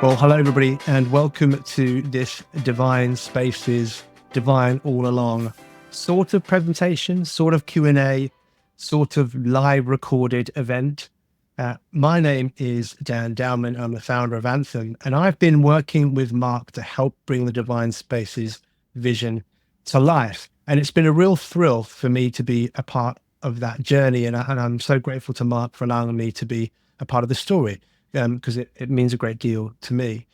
Well, hello, everybody, and welcome to this Divine Spaces, Divine All Along sort of presentation, sort of Q&A, sort of live recorded event. My name is Dan Dowman. I'm the founder of Anthem, and I've been working with Mark to help bring the Divine Spaces vision to life. And it's been a real thrill for me to be a part of that journey. And I'm so grateful to Mark for allowing me to be a part of the story. Because it means a great deal to me.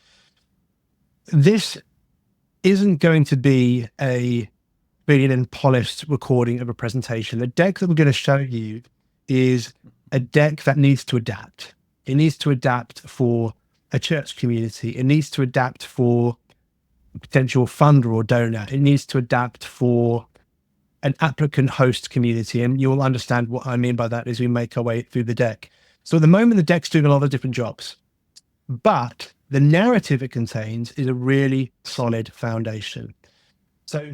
This isn't going to be a brilliant and polished recording of a presentation. The deck that we're going to show you is a deck that needs to adapt. It needs to adapt for a church community. It needs to adapt for a potential funder or donor. It needs to adapt for an applicant host community. And you'll understand what I mean by that as we make our way through the deck. So at the moment, the deck's doing a lot of different jobs, but the narrative it contains is a really solid foundation. So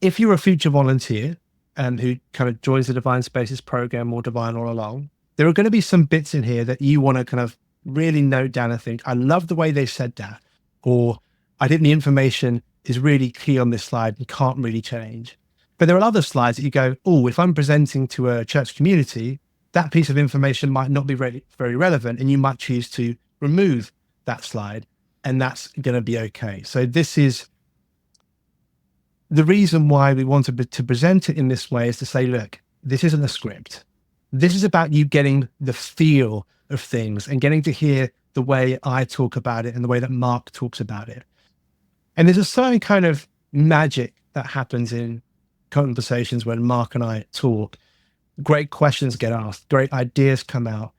if you're a future volunteer and who kind of joins the Divine Spaces program or Divine All Along, there are going to be some bits in here that you want to kind of really note down and think, I love the way they said that, or I think the information is really clear on this slide and can't really change. But there are other slides that you go, oh, if I'm presenting to a church community, that piece of information might not be very relevant, and you might choose to remove that slide, and that's going to be okay. So this is the reason why we wanted to present it in this way, is to say, look, this isn't a script. This is about you getting the feel of things and getting to hear the way I talk about it and the way that Mark talks about it. And there's a certain kind of magic that happens in conversations when Mark and I talk. Great questions get asked, great ideas come out,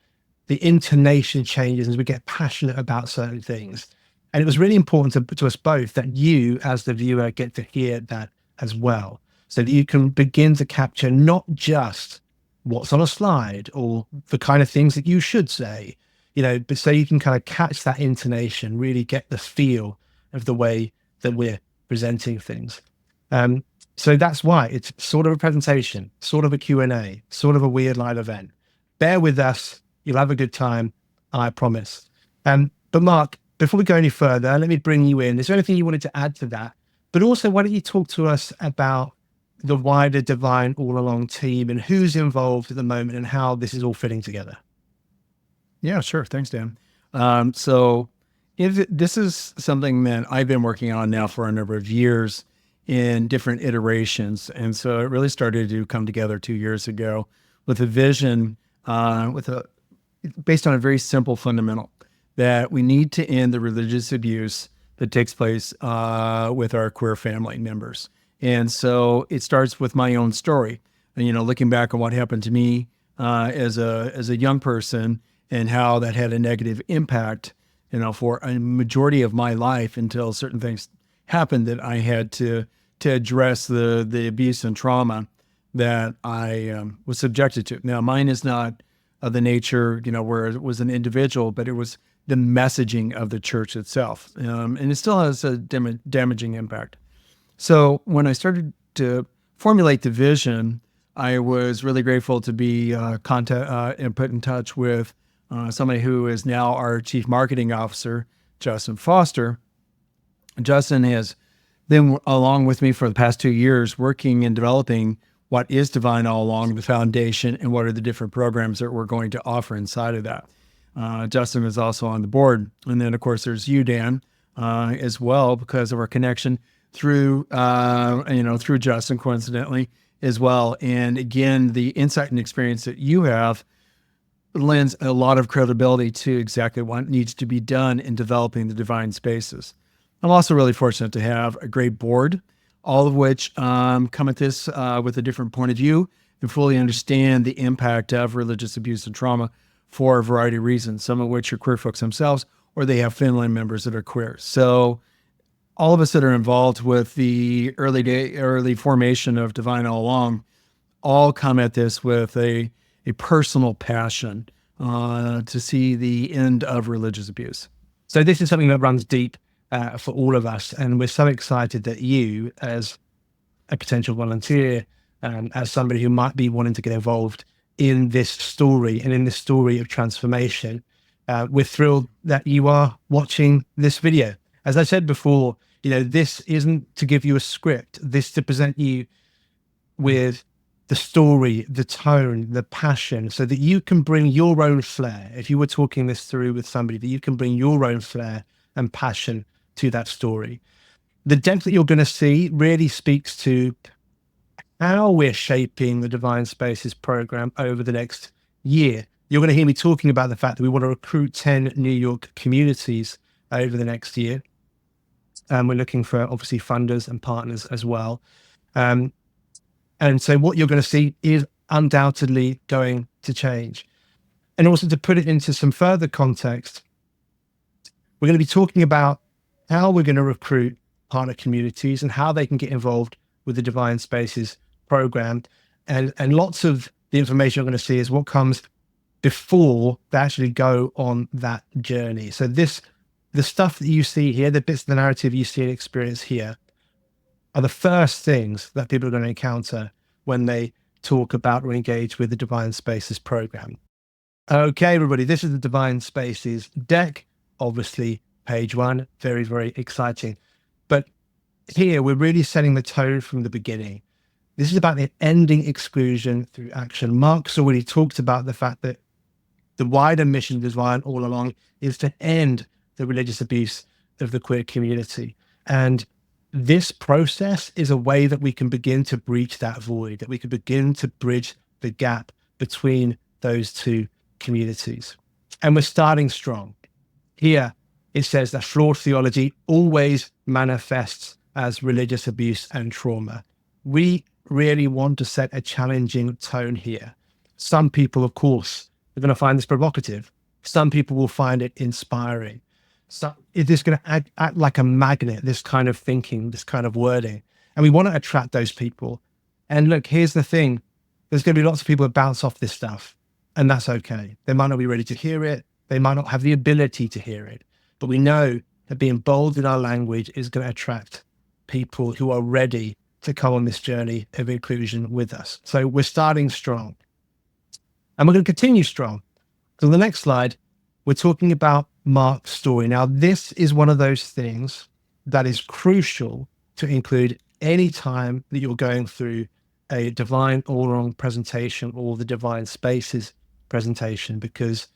the intonation changes as we get passionate about certain things. And it was really important to us both that you, as the viewer, get to hear that as well, so that you can begin to capture not just what's on a slide or the kind of things that you should say, but so you can kind of catch that intonation, really get the feel of the way that we're presenting things. So that's why it's sort of a presentation, sort of a Q&A, sort of a weird live event. Bear with us. You'll have a good time, I promise. But Mark, before we go any further, let me bring you in. Is there anything you wanted to add to that? But also, why don't you talk to us about the wider Divine All Along team and who's involved at the moment and how this is all fitting together? Yeah, sure. Thanks, Dan. So this is something that I've been working on now for a number of years in different iterations. And so it really started to come together 2 years ago with a vision, based on a very simple fundamental, that we need to end the religious abuse that takes place with our queer family members. And so it starts with my own story, and, looking back on what happened to me as a young person and how that had a negative impact, for a majority of my life until certain things happened that I had to address the abuse and trauma that I was subjected to. Now, mine is not of the nature, where it was an individual, but it was the messaging of the church itself. And it still has a damaging impact. So when I started to formulate the vision, I was really grateful to be and put in touch with somebody who is now our Chief Marketing Officer, Justin Foster. Justin has been along with me for the past 2 years, working and developing what is Divine All Along, the foundation, and what are the different programs that we're going to offer inside of that. Justin is also on the board. And then, of course, there's you, Dan, as well, because of our connection through Justin, coincidentally, as well. And again, the insight and experience that you have lends a lot of credibility to exactly what needs to be done in developing the Divine Spaces. I'm also really fortunate to have a great board, all of which come at this with a different point of view and fully understand the impact of religious abuse and trauma for a variety of reasons, some of which are queer folks themselves, or they have family members that are queer. So all of us that are involved with the early formation of Divine All Along all come at this with a personal passion to see the end of religious abuse. So this is something that runs deep for all of us. And we're so excited that you, as a potential volunteer, as somebody who might be wanting to get involved in this story and in this story of transformation, We're thrilled that you are watching this video. As I said before, this isn't to give you a script. This is to present you with the story, the tone, the passion, so that you can bring your own flair. If you were talking this through with somebody, that you can bring your own flair and passion to that story. The depth that you're going to see really speaks to how we're shaping the Divine Spaces program over the next year. You're going to hear me talking about the fact that we want to recruit 10 New York communities over the next year. And we're looking for obviously funders and partners as well. And so what you're going to see is undoubtedly going to change. And also, to put it into some further context, we're going to be talking about how we're going to recruit partner communities and how they can get involved with the Divine Spaces program. And lots of the information you're going to see is what comes before they actually go on that journey. So the stuff that you see here, the bits of the narrative you see and experience here, are the first things that people are going to encounter when they talk about or engage with the Divine Spaces program. Okay, everybody, this is the Divine Spaces deck. Obviously, page 1, very, very exciting. But here, we're really setting the tone from the beginning. This is about the ending exclusion through action. Mark's already talked about the fact that the wider mission of Divine all along is to end the religious abuse of the queer community. And this process is a way that we can begin to breach that void, that we can begin to bridge the gap between those two communities. And we're starting strong. Here, it says that flawed theology always manifests as religious abuse and trauma. We really want to set a challenging tone here. Some people, of course, are going to find this provocative. Some people will find it inspiring. So it is going to act like a magnet, this kind of thinking, this kind of wording. And we want to attract those people. And look, here's the thing. There's going to be lots of people that bounce off this stuff, and that's okay. They might not be ready to hear it. They might not have the ability to hear it. But we know that being bold in our language is going to attract people who are ready to come on this journey of inclusion with us. So we're starting strong. And we're going to continue strong. So the next slide, we're talking about Mark's story. Now, this is one of those things that is crucial to include any time that you're going through a Divine All Along presentation or the Divine Spaces presentation, because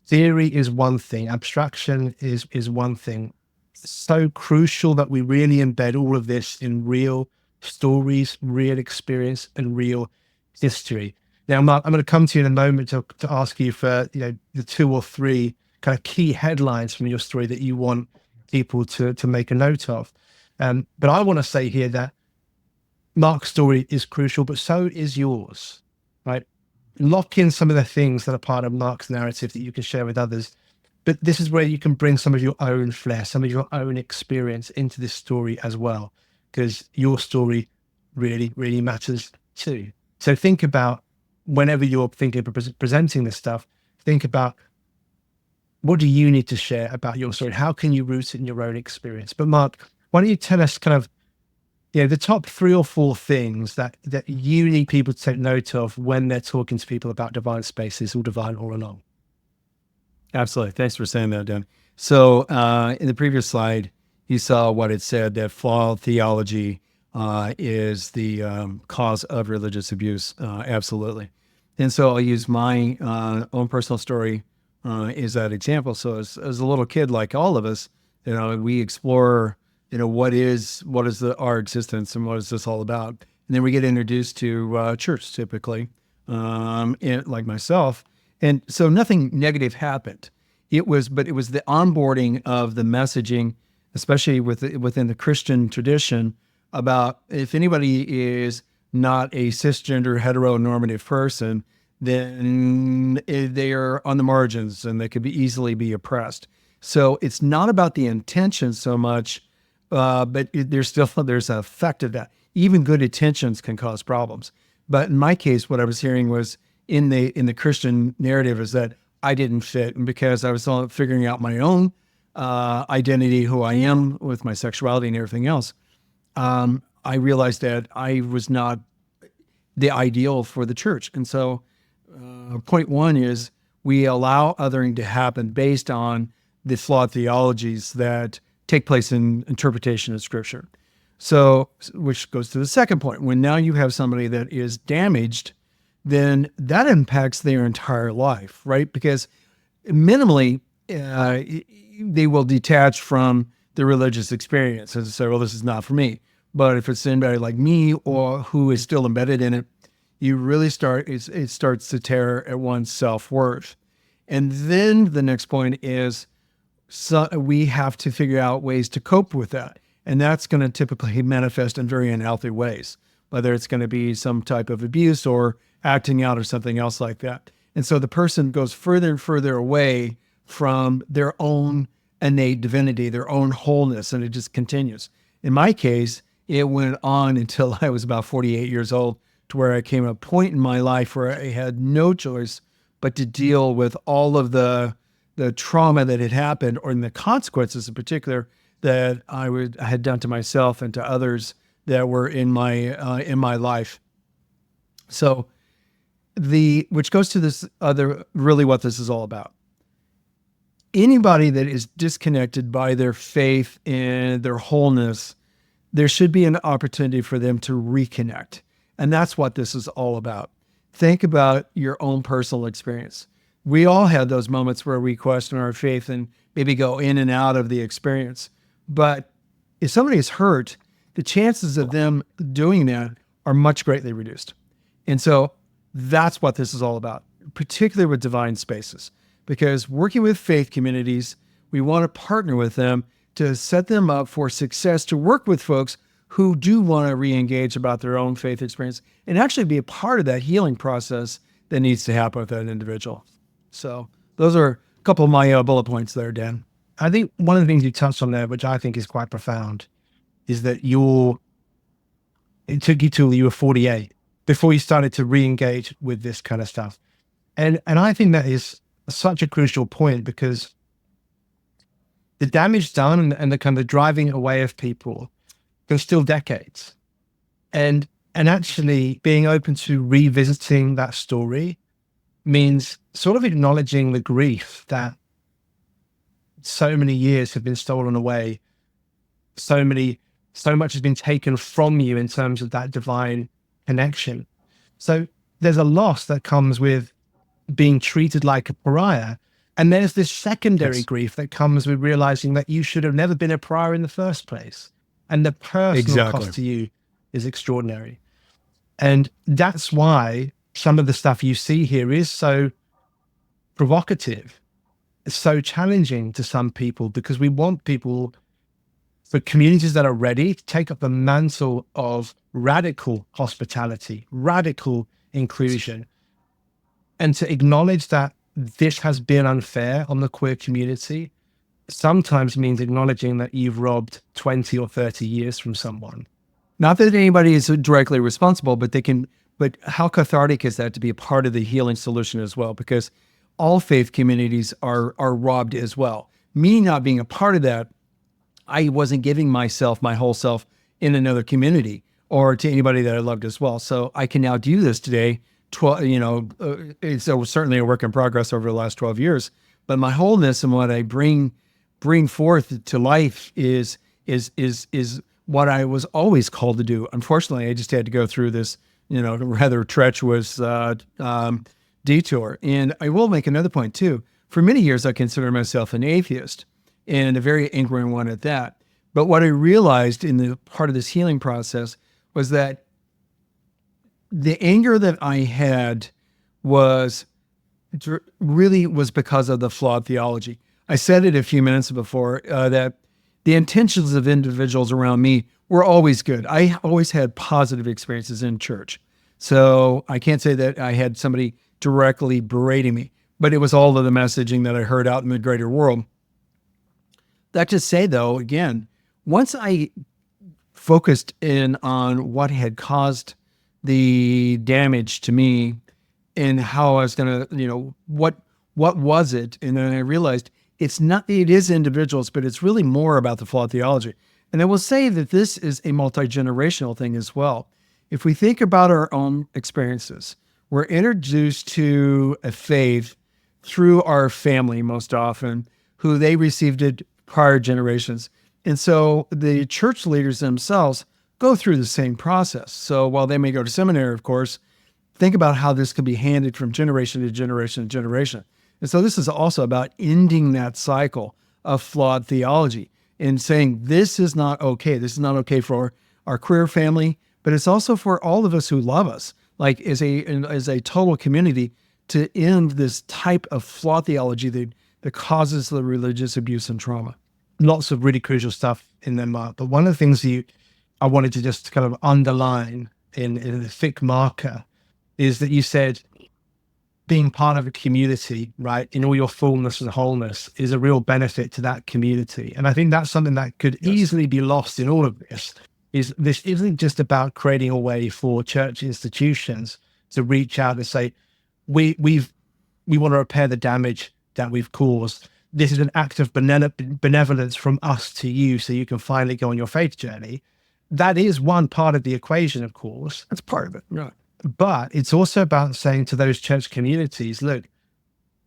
theory is one thing, abstraction is one thing. It's so crucial that we really embed all of this in real stories, real experience, and real history. Now, Mark, I'm going to come to you in a moment to ask you for the 2 or 3 kind of key headlines from your story that you want people to make a note of. But I want to say here that Mark's story is crucial, but so is yours, right? Lock in some of the things that are part of Mark's narrative that you can share with others. But this is where you can bring some of your own flair, some of your own experience into this story as well, because your story really, really matters too. So think about, whenever you're thinking of presenting this stuff, think about, what do you need to share about your story? How can you root it in your own experience? But Mark, why don't you tell us kind of, the top 3 or 4 things that you need people to take note of when they're talking to people about Divine Spaces or Divine All Along? Absolutely. Thanks for saying that, Dan. So in the previous slide, you saw what it said, that flawed theology is the cause of religious abuse. Absolutely. And so I'll use my own personal story is that example. So as a little kid, like all of us, we explore, what is our existence and what is this all about? And then we get introduced to church typically, like myself. And so nothing negative happened. It was the onboarding of the messaging, especially within the Christian tradition, about if anybody is not a cisgender heteronormative person, then they are on the margins and they could easily be oppressed. So it's not about the intention so much, but there's an effect of that. Even good intentions can cause problems. But in my case, what I was hearing was in the Christian narrative is that I didn't fit, and because I was figuring out my own identity, who I am with my sexuality and everything else, I realized that I was not the ideal for the church. And so point 1 is we allow othering to happen based on the flawed theologies that take place in interpretation of Scripture. So, which goes to the second point. When now you have somebody that is damaged, then that impacts their entire life, right? Because minimally, they will detach from the religious experience and say, well, this is not for me. But if it's anybody like me or who is still embedded in it, you really it starts to tear at one's self-worth. And then the next point is, so we have to figure out ways to cope with that. And that's going to typically manifest in very unhealthy ways, whether it's going to be some type of abuse or acting out or something else like that. And so the person goes further and further away from their own innate divinity, their own wholeness, and it just continues. In my case, it went on until I was about 48 years old, to where I came to a point in my life where I had no choice but to deal with all of the trauma that had happened, or in the consequences in particular that I had done to myself and to others that were in my life. So which goes to this other, really what this is all about. Anybody that is disconnected by their faith and their wholeness, there should be an opportunity for them to reconnect. And that's what this is all about. Think about your own personal experience. We all had those moments where we question our faith and maybe go in and out of the experience. But if somebody is hurt, the chances of them doing that are much greatly reduced. And so that's what this is all about, particularly with divine spaces. Because working with faith communities, we want to partner with them to set them up for success, to work with folks who do want to re-engage about their own faith experience and actually be a part of that healing process that needs to happen with that individual. So those are a couple of my bullet points there, Dan. I think one of the things you touched on there, which I think is quite profound, is that it took you till you were 48 before you started to re-engage with this kind of stuff. And I think that is such a crucial point, because the damage done and the kind of driving away of people goes still decades. And actually being open to revisiting that story means sort of acknowledging the grief that so many years have been stolen away. So much has been taken from you in terms of that divine connection. So there's a loss that comes with being treated like a pariah. And there's this secondary grief that comes with realizing that you should have never been a pariah in the first place. And the personal cost to you is extraordinary. And that's why some of the stuff you see here is so provocative. It's so challenging to some people, because we want people, for communities that are ready to take up the mantle of radical hospitality, radical inclusion, and to acknowledge that this has been unfair on the queer community, sometimes means acknowledging that you've robbed 20 or 30 years from someone. Not that anybody is directly responsible, but how cathartic is that to be a part of the healing solution as well? Because all faith communities are robbed as well. Me not being a part of that, I wasn't giving myself, my whole self, in another community or to anybody that I loved as well. So I can now do this today. It's certainly a work in progress over the last 12 years, but my wholeness and what I bring forth to life is what I was always called to do. Unfortunately, I just had to go through this, rather treacherous detour. And I will make another point too. For many years, I considered myself an atheist, and a very ignorant one at that. But what I realized in the part of this healing process was that the anger that I had was because of the flawed theology. I said it a few minutes before, that the intentions of individuals around me were always good. I always had positive experiences in church. So I can't say that I had somebody directly berating me, but it was all of the messaging that I heard out in the greater world. That to say, though, again, once I focused in on what had caused the damage to me and how I was going to, what was it? And then I realized it is individuals, but it's really more about the flawed theology. And I will say that this is a multi-generational thing as well. If we think about our own experiences, we're introduced to a faith through our family most often, who they received it prior generations. And so the church leaders themselves go through the same process. So while they may go to seminary, of course, think about how this could be handed from generation to generation to generation. And so this is also about ending that cycle of flawed theology and saying, this is not okay. This is not okay for our queer family, but it's also for all of us who love us, like as a total community, to end this type of flawed theology that causes the religious abuse and trauma. Lots of really crucial stuff in there, Mark. But one of the things I wanted to just kind of underline in the thick marker is that you said being part of a community, right, in all your fullness and wholeness is a real benefit to that community. And I think that's something that could easily be lost in all of this, is this isn't just about creating a way for church institutions to reach out and say, we want to repair the damage that we've caused. This is an act of benevolence from us to you so you can finally go on your faith journey. That is one part of the equation, of course. That's part of it. Right. But it's also about saying to those church communities, look,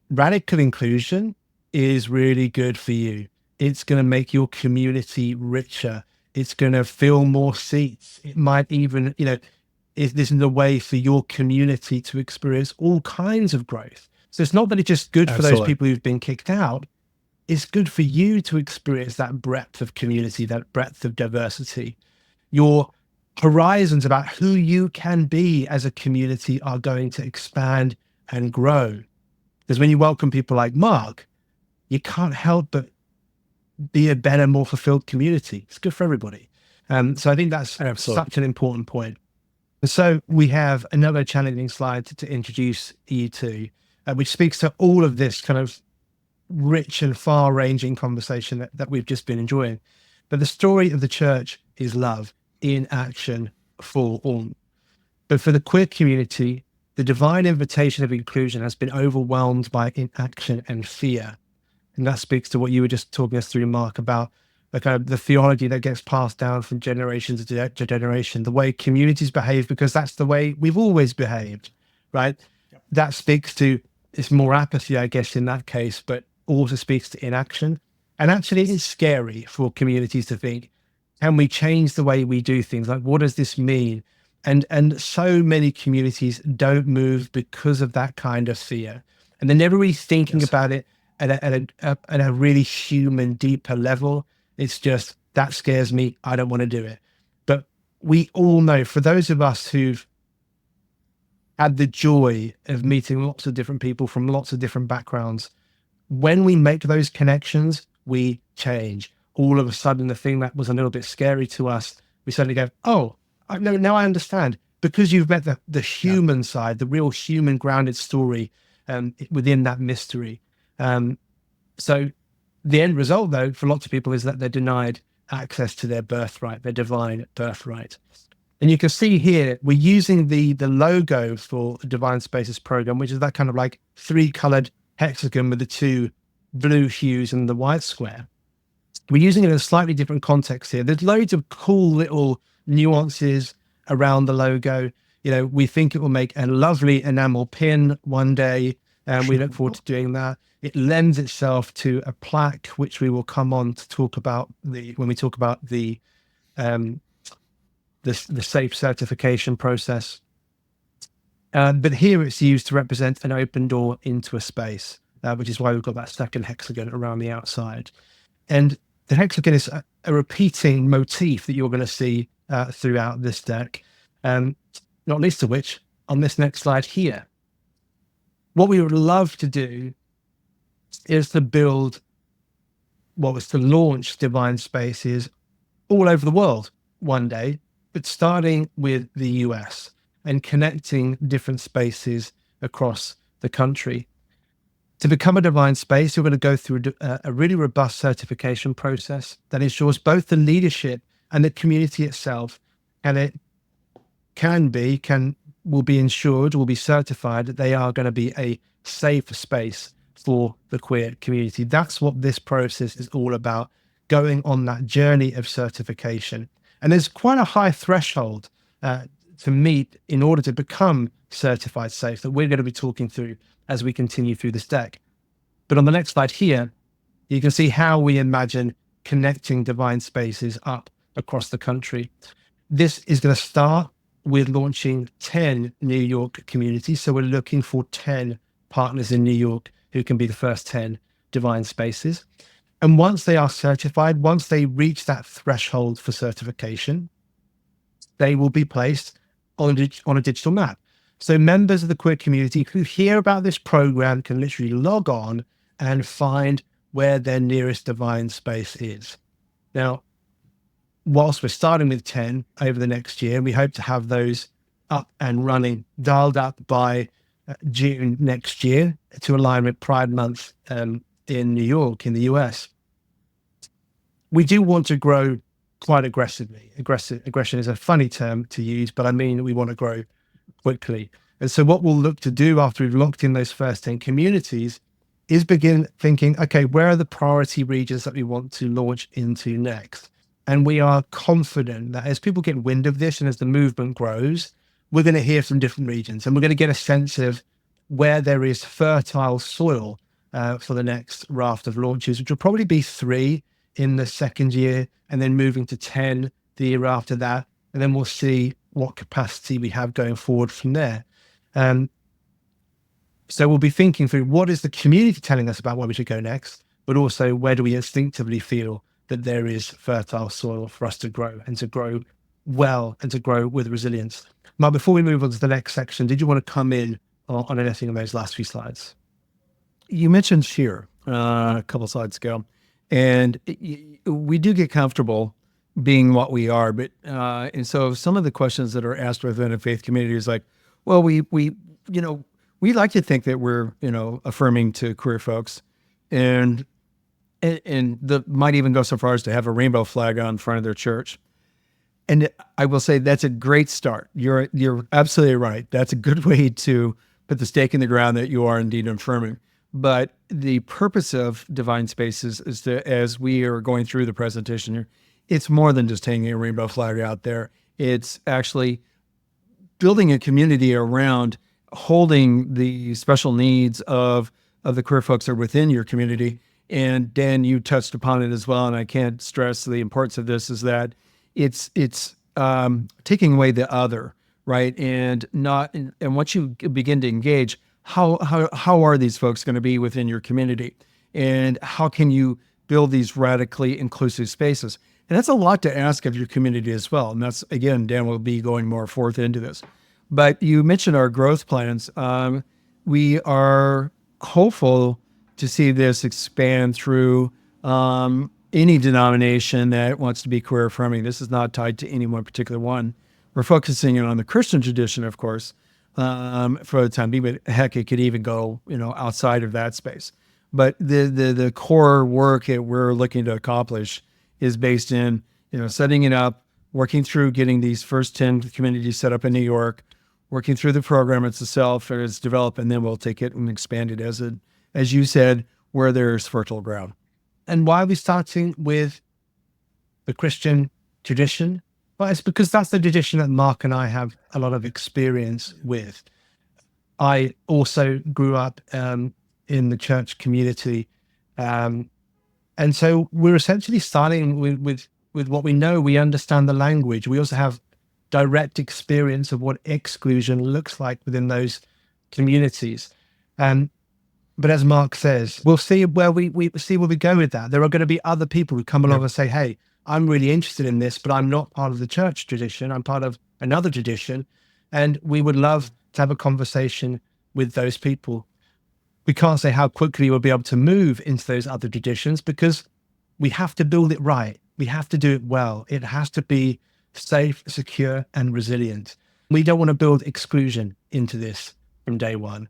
radical inclusion is really good for you. It's going to make your community richer. It's going to fill more seats. It might even, this is a way for your community to experience all kinds of growth. So it's not that it's just good for those people who've been kicked out. It's good for you to experience that breadth of community, that breadth of diversity. Your horizons about who you can be as a community are going to expand and grow. Because when you welcome people like Mark, you can't help but be a better, more fulfilled community. It's good for everybody. So I think that's such an important point. So we have another challenging slide to introduce you to, which speaks to all of this kind of rich and far-ranging conversation that we've just been enjoying. But the story of the church is love in action for all. But for the queer community, the divine invitation of inclusion has been overwhelmed by inaction and fear. And that speaks to what you were just talking us through, Mark, about the kind of the theology that gets passed down from generation to generation, the way communities behave, because that's the way we've always behaved, right? Yep. That speaks to, it's more apathy, I guess, in that case, but also speaks to inaction. And actually, it is scary for communities to think, can we change the way we do things? Like, what does this mean? And so many communities don't move because of that kind of fear. And they're never really thinking about it at a really human, deeper level. It's just, that scares me. I don't want to do it. But we all know, for those of us who've had the joy of meeting lots of different people from lots of different backgrounds, when we make those connections, we change. All of a sudden, the thing that was a little bit scary to us, we suddenly go, oh, now I understand. Because you've met the human side, the real human grounded story within that mystery. So the end result, though, for lots of people is that they're denied access to their birthright, their divine birthright. And you can see here, we're using the logo for the Divine Spaces program, which is that kind of like 3-colored hexagon with the 2 blue hues and the white square. We're using it in a slightly different context here. There's loads of cool little nuances around the logo. We think it will make a lovely enamel pin one day, and we look forward to doing that. It lends itself to a plaque, which we will come on to talk about when we talk about the safe certification process. But here it's used to represent an open door into a space, which is why we've got that second hexagon around the outside. And the hexagon is a repeating motif that you're going to see throughout this deck, not least of which on this next slide here. What we would love to do is to launch Divine Spaces all over the world one day, but starting with the US and connecting different spaces across the country. To become a Divine Space, you're going to go through a really robust certification process that ensures both the leadership and the community itself, and it will be ensured, will be certified that they are going to be a safe space for the queer community. That's what this process is all about, going on that journey of certification. And there's quite a high threshold to meet in order to become certified safe that we're going to be talking through as we continue through this deck. But on the next slide here, you can see how we imagine connecting divine spaces up across the country. This is going to start with launching 10 New York communities. So we're looking for 10 partners in New York who can be the first 10 divine spaces. And once they are certified, once they reach that threshold for certification, they will be placed on a digital map. So members of the queer community who hear about this program can literally log on and find where their nearest divine space is. Now, whilst we're starting with 10 over the next year, we hope to have those up and running, dialed up by June next year to align with Pride Month in New York, in the US. We do want to grow quite aggressively. Aggression is a funny term to use, but I mean, we want to grow quickly. And so what we'll look to do after we've locked in those first 10 communities is begin thinking, okay, where are the priority regions that we want to launch into next? And we are confident that as people get wind of this and as the movement grows, we're going to hear from different regions and we're going to get a sense of where there is fertile soil for the next raft of launches, which will probably be 3 in the second year and then moving to 10 the year after that. And then we'll see what capacity we have going forward from there. So we'll be thinking through what is the community telling us about where we should go next, but also where do we instinctively feel that there is fertile soil for us to grow and to grow well and to grow with resilience. Mark, before we move on to the next section, did you want to come in on anything on those last few slides? You mentioned cheer a couple slides ago, and we do get comfortable being what we are, but and so some of the questions that are asked within a faith community is like, well, we like to think that we're affirming to queer folks, and the might even go so far as to have a rainbow flag on front of their church. And I will say that's a great start. You're absolutely right. That's a good way to put the stake in the ground that you are indeed affirming. But the purpose of Divine Spaces is to, as we are going through the presentation here, it's more than just hanging a rainbow flag out there. It's actually building a community around holding the special needs of the queer folks that are within your community. And Dan, you touched upon it as well, and I can't stress the importance of this, is that it's taking away the other, right? And once you begin to engage, how are these folks going to be within your community? And how can you build these radically inclusive spaces? And that's a lot to ask of your community as well. And that's, again, Dan will be going more forth into this. But you mentioned our growth plans. We are hopeful to see this expand through any denomination that wants to be queer affirming. This is not tied to any one particular one. We're focusing on the Christian tradition, of course, for the time being, but heck, it could even go, outside of that space. But the core work that we're looking to accomplish is based in, setting it up, working through getting these first 10 communities set up in New York, working through the program itself as developed, and then we'll take it and expand it as you said, where there's fertile ground. And why are we starting with the Christian tradition? Well, it's because that's the tradition that Mark and I have a lot of experience with. I also grew up in the church community. And so we're essentially starting with what we know. We understand the language. We also have direct experience of what exclusion looks like within those communities. But as Mark says, we'll see where we go with that. There are going to be other people who come along and say, hey, I'm really interested in this, but I'm not part of the church tradition. I'm part of another tradition. And we would love to have a conversation with those people. We can't say how quickly we'll be able to move into those other traditions because we have to build it right. We have to do it well. It has to be safe, secure, and resilient. We don't want to build exclusion into this from day one.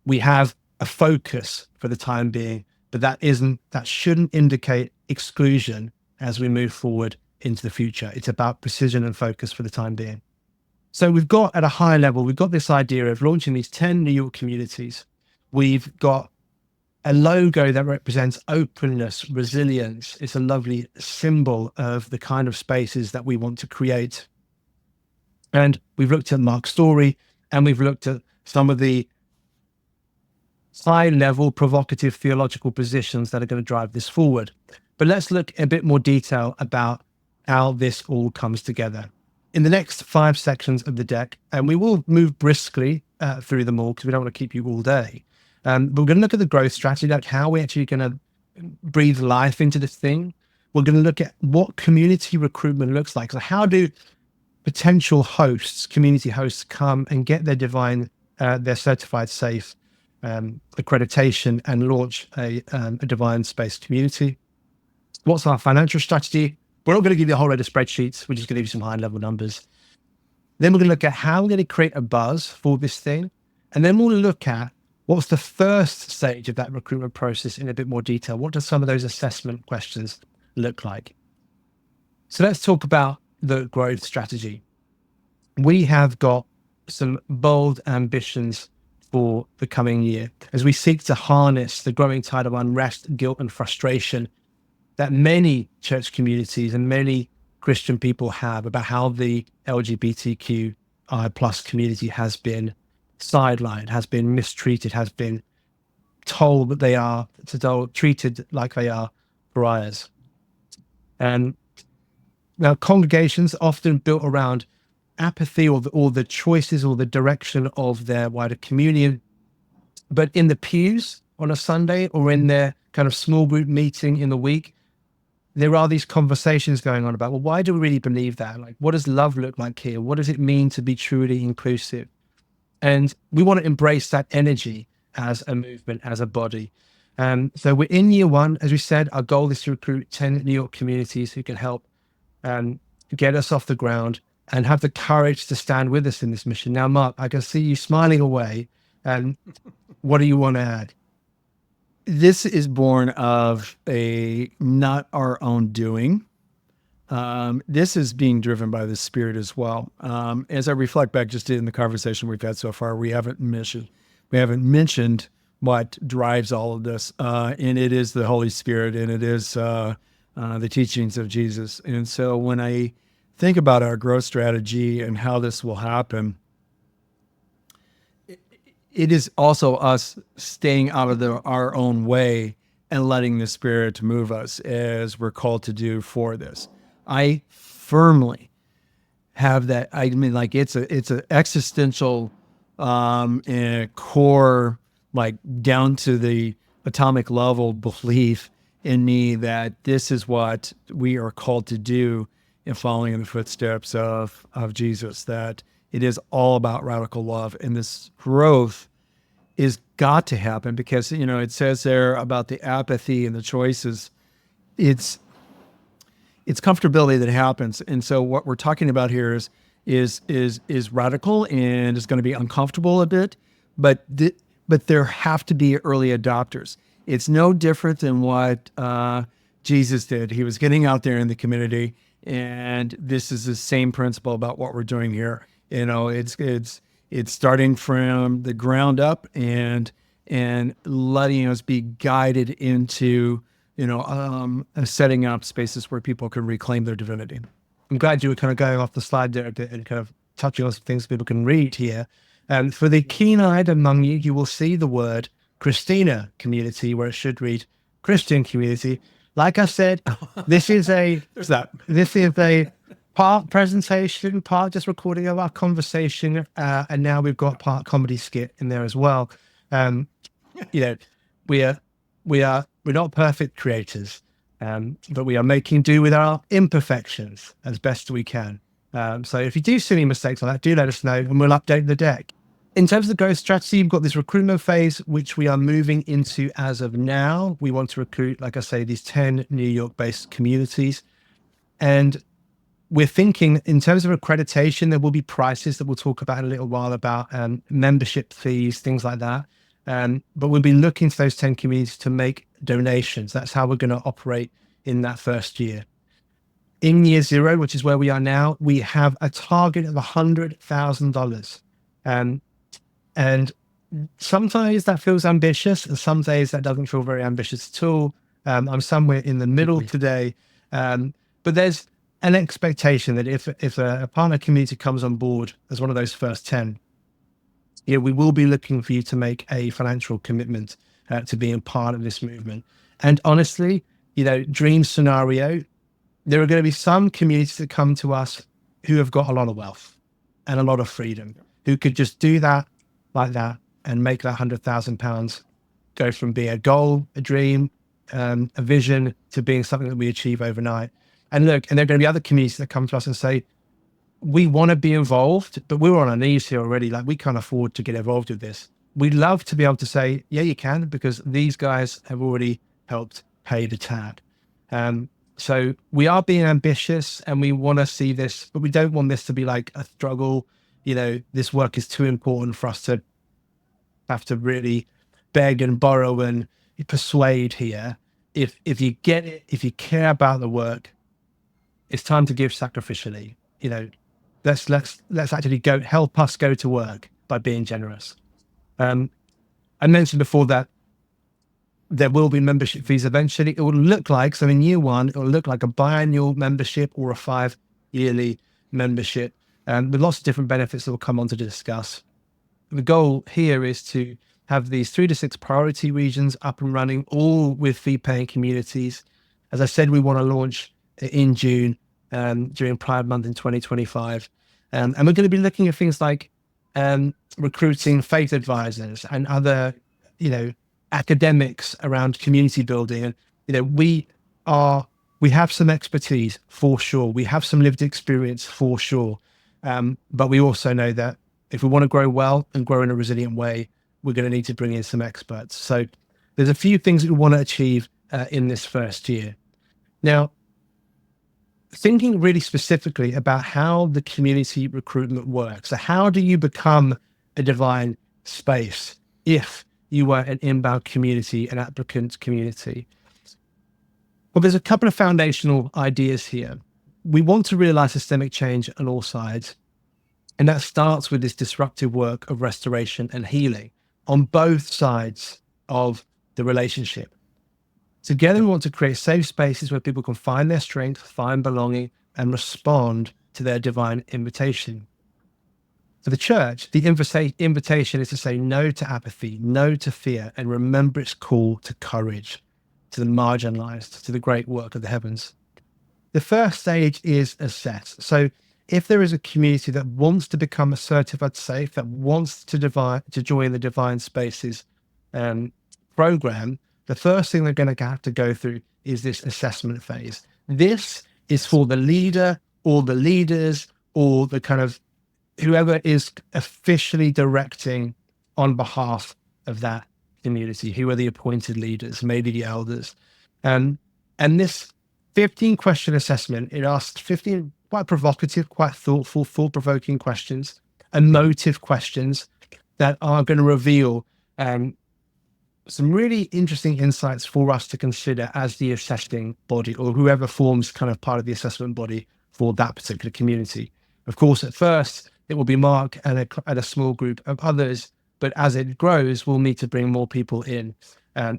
We have a focus for the time being, but that shouldn't indicate exclusion as we move forward into the future. It's about precision and focus for the time being. So we've got, at a high level, we've got this idea of launching these 10 New York communities. We've got a logo that represents openness, resilience. It's a lovely symbol of the kind of spaces that we want to create. And we've looked at Mark's story, and we've looked at some of the high-level, provocative theological positions that are going to drive this forward. But let's look in a bit more detail about how this all comes together. In the next 5 sections of the deck, and we will move briskly through them all because we don't want to keep you all day. But we're going to look at the growth strategy, like how we're actually going to breathe life into this thing. We're going to look at what community recruitment looks like. So how do potential hosts, community hosts, come and get their their certified safe accreditation and launch a divine space community? What's our financial strategy? We're not going to give you a whole load of spreadsheets. We're just going to give you some high-level numbers. Then we're going to look at how we're going to create a buzz for this thing. And then we'll look at what's the first stage of that recruitment process in a bit more detail. What do some of those assessment questions look like? So let's talk about the growth strategy. We have got some bold ambitions for the coming year as we seek to harness the growing tide of unrest, guilt, and frustration that many church communities and many Christian people have about how the LGBTQI plus community has been sidelined, has been mistreated, has been told that they are treated like they are pariahs. And now congregations often built around apathy or the choices or the direction of their wider communion. But in the pews on a Sunday or in their kind of small group meeting in the week, there are these conversations going on about, well, why do we really believe that? Like, what does love look like here? What does it mean to be truly inclusive? And we want to embrace that energy as a movement, as a body. So we're in year 1. As we said, our goal is to recruit 10 New York communities who can help get us off the ground and have the courage to stand with us in this mission. Now, Mark, I can see you smiling away. What do you want to add? This is born of not our own doing. This is being driven by the Spirit as well. As I reflect back just in the conversation we've had so far, we haven't mentioned what drives all of this, and it is the Holy Spirit, and it is the teachings of Jesus. And so when I think about our growth strategy and how this will happen, it is also us staying out of our own way and letting the Spirit move us as we're called to do for this. I firmly have that. I mean, like it's an existential and core, like down to the atomic level belief in me that this is what we are called to do in following in the footsteps of Jesus, that it is all about radical love. And this growth is got to happen because, it says there about the apathy and the choices. It's comfortability that happens. And so what we're talking about here is radical and is going to be uncomfortable a bit, but there have to be early adopters. It's no different than what Jesus did. He was getting out there in the community, and this is the same principle about what we're doing here. It's starting from the ground up and letting us be guided into setting up spaces where people can reclaim their divinity. I'm glad you were kind of going off the slide there and kind of touching on some things people can read here. And for the keen-eyed among you, you will see the word Christina community where it should read Christian community. Like I said, this is a part presentation, part just recording of our conversation, and now we've got part comedy skit in there as well. We're not perfect creators, but we are making do with our imperfections as best we can. So if you do see any mistakes on that, do let us know and we'll update the deck. In terms of the growth strategy, you've got this recruitment phase, which we are moving into as of now. We want to recruit, like I say, these 10 New York-based communities. And we're thinking in terms of accreditation, there will be prices that we'll talk about in a little while about membership fees, things like that. But we'll be looking to those 10 communities to make donations. That's how we're going to operate in that first year. In year 0, which is where we are now, we have a target of $100,000. And sometimes that feels ambitious, and some days that doesn't feel very ambitious at all. I'm somewhere in the middle today. But there's an expectation that if a partner community comes on board as one of those first 10, we will be looking for you to make a financial commitment to being part of this movement. And honestly, dream scenario, there are going to be some communities that come to us who have got a lot of wealth and a lot of freedom, who could just do that like that and make that £100,000 go from being a goal, a dream, a vision, to being something that we achieve overnight. And look, and there are going to be other communities that come to us and say, we want to be involved, but we're on our knees here already. Like, we can't afford to get involved with this. We'd love to be able to say, yeah, you can, because these guys have already helped pay the tab. So we are being ambitious and we want to see this, but we don't want this to be like a struggle. This work is too important for us to have to really beg and borrow and persuade here. If you get it, if you care about the work, it's time to give sacrificially. Let's actually go, help us go to work by being generous. I mentioned before that there will be membership fees eventually. It will look like, so in year one, it will look like a biannual membership or a 5-yearly membership, with lots of different benefits that we'll come on to discuss. The goal here is to have these 3 to 6 priority regions up and running, all with fee-paying communities. As I said, we want to launch in June, during Pride Month in 2025. And we're going to be looking at things like recruiting faith advisors and other, academics around community building. And, we have some expertise for sure. We have some lived experience for sure. But we also know that if we want to grow well and grow in a resilient way, we're going to need to bring in some experts. So there's a few things that we want to achieve in this first year. Now, thinking really specifically about how the community recruitment works. So how do you become a divine space if you were an inbound community, an applicant community? Well, there's a couple of foundational ideas here. We want to realize systemic change on all sides. And that starts with this disruptive work of restoration and healing on both sides of the relationship. Together, we want to create safe spaces where people can find their strength, find belonging, and respond to their divine invitation. For the church, the invitation is to say no to apathy, no to fear, and remember its call to courage, to the marginalized, to the great work of the heavens. The first stage is assess. So if there is a community that wants to become a certified safe, that wants to join the Divine Spaces program, the first thing they're going to have to go through is this assessment phase. This is for the leader or the leaders or the kind of whoever is officially directing on behalf of that community, who are the appointed leaders, maybe the elders. And this 15-question assessment, it asks 15 quite provocative, quite thoughtful, thought-provoking questions, emotive questions that are going to reveal some really interesting insights for us to consider as the assessing body, or whoever forms kind of part of the assessment body for that particular community. Of course, at first, it will be Mark and a small group of others, but as it grows, we'll need to bring more people in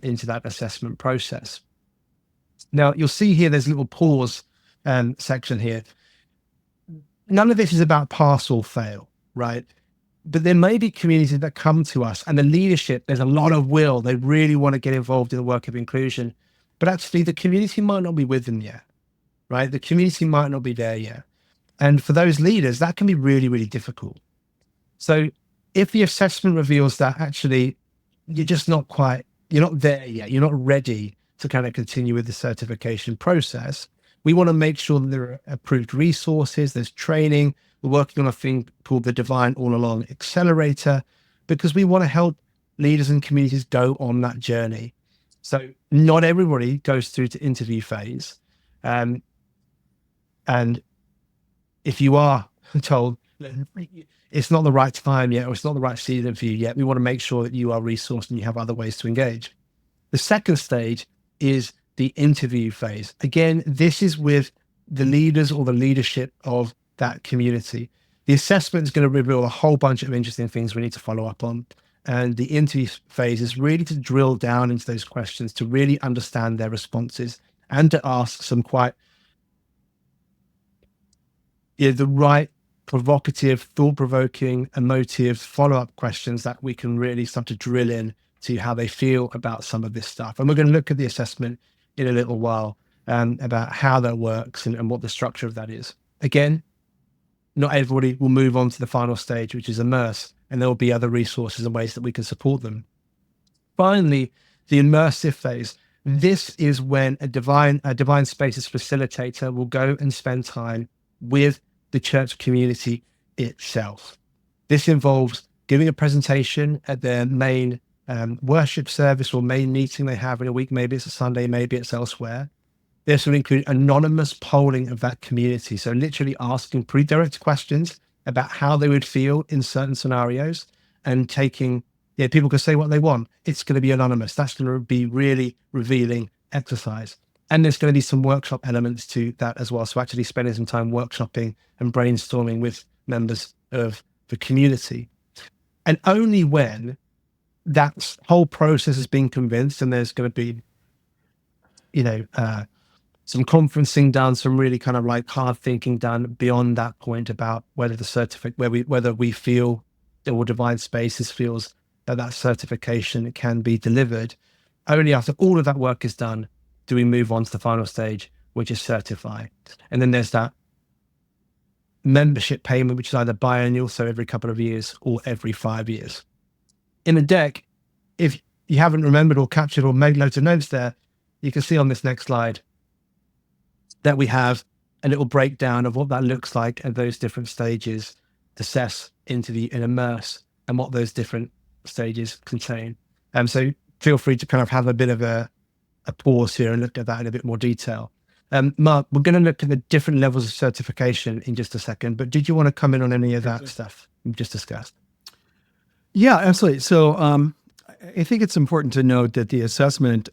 into that assessment process. Now, you'll see here, there's a little pause section here. None of this is about pass or fail, right? But there may be communities that come to us and the leadership, there's a lot of will. They really want to get involved in the work of inclusion, but actually the community might not be with them yet, right? The community might not be there yet. And for those leaders, that can be really, really difficult. So if the assessment reveals that actually you're just not there yet, you're not ready to kind of continue with the certification process, we want to make sure that there are approved resources, there's training. We're working on a thing called the Divine All Along Accelerator, because we want to help leaders and communities go on that journey. So not everybody goes through to interview phase. And if you are told it's not the right time yet, or it's not the right season for you yet, we want to make sure that you are resourced and you have other ways to engage. The second stage is the interview phase. Again, this is with the leaders or the leadership of that community. The assessment is going to reveal a whole bunch of interesting things we need to follow up on. And the interview phase is really to drill down into those questions, to really understand their responses, and to ask some quite the right provocative, thought-provoking, emotive follow-up questions that we can really start to drill in to how they feel about some of this stuff. And we're going to look at the assessment in a little while, about how that works and what the structure of that is. Again, not everybody will move on to the final stage, which is immerse, and there will be other resources and ways that we can support them. Finally, the immersive phase. This is when a divine spaces facilitator will go and spend time with the church community itself. This involves giving a presentation at their main worship service or main meeting they have in a week. Maybe it's a Sunday, maybe it's elsewhere. This will include anonymous polling of that community. So literally asking pretty direct questions about how they would feel in certain scenarios, and taking, people can say what they want. It's going to be anonymous. That's going to be really revealing exercise. And there's going to be some workshop elements to that as well. So actually spending some time workshopping and brainstorming with members of the community. And only when that whole process has been convinced, and there's going to be, some conferencing done, some really kind of like hard thinking done beyond that point about whether the whether we feel, or Divine Spaces feels that certification can be delivered. Only after all of that work is done do we move on to the final stage, which is certify. And then there's that membership payment, which is either biannual, so every couple of years, or every 5 years. In the deck, if you haven't remembered or captured or made loads of notes there, you can see on this next slide that we have a little breakdown of what that looks like at those different stages: assess, interview, and immerse, and what those different stages contain. So feel free to kind of have a bit of a pause here and look at that in a bit more detail. Mark, we're going to look at the different levels of certification in just a second, but did you want to come in on any of that stuff we just discussed? Yeah, absolutely. So I think it's important to note that the assessment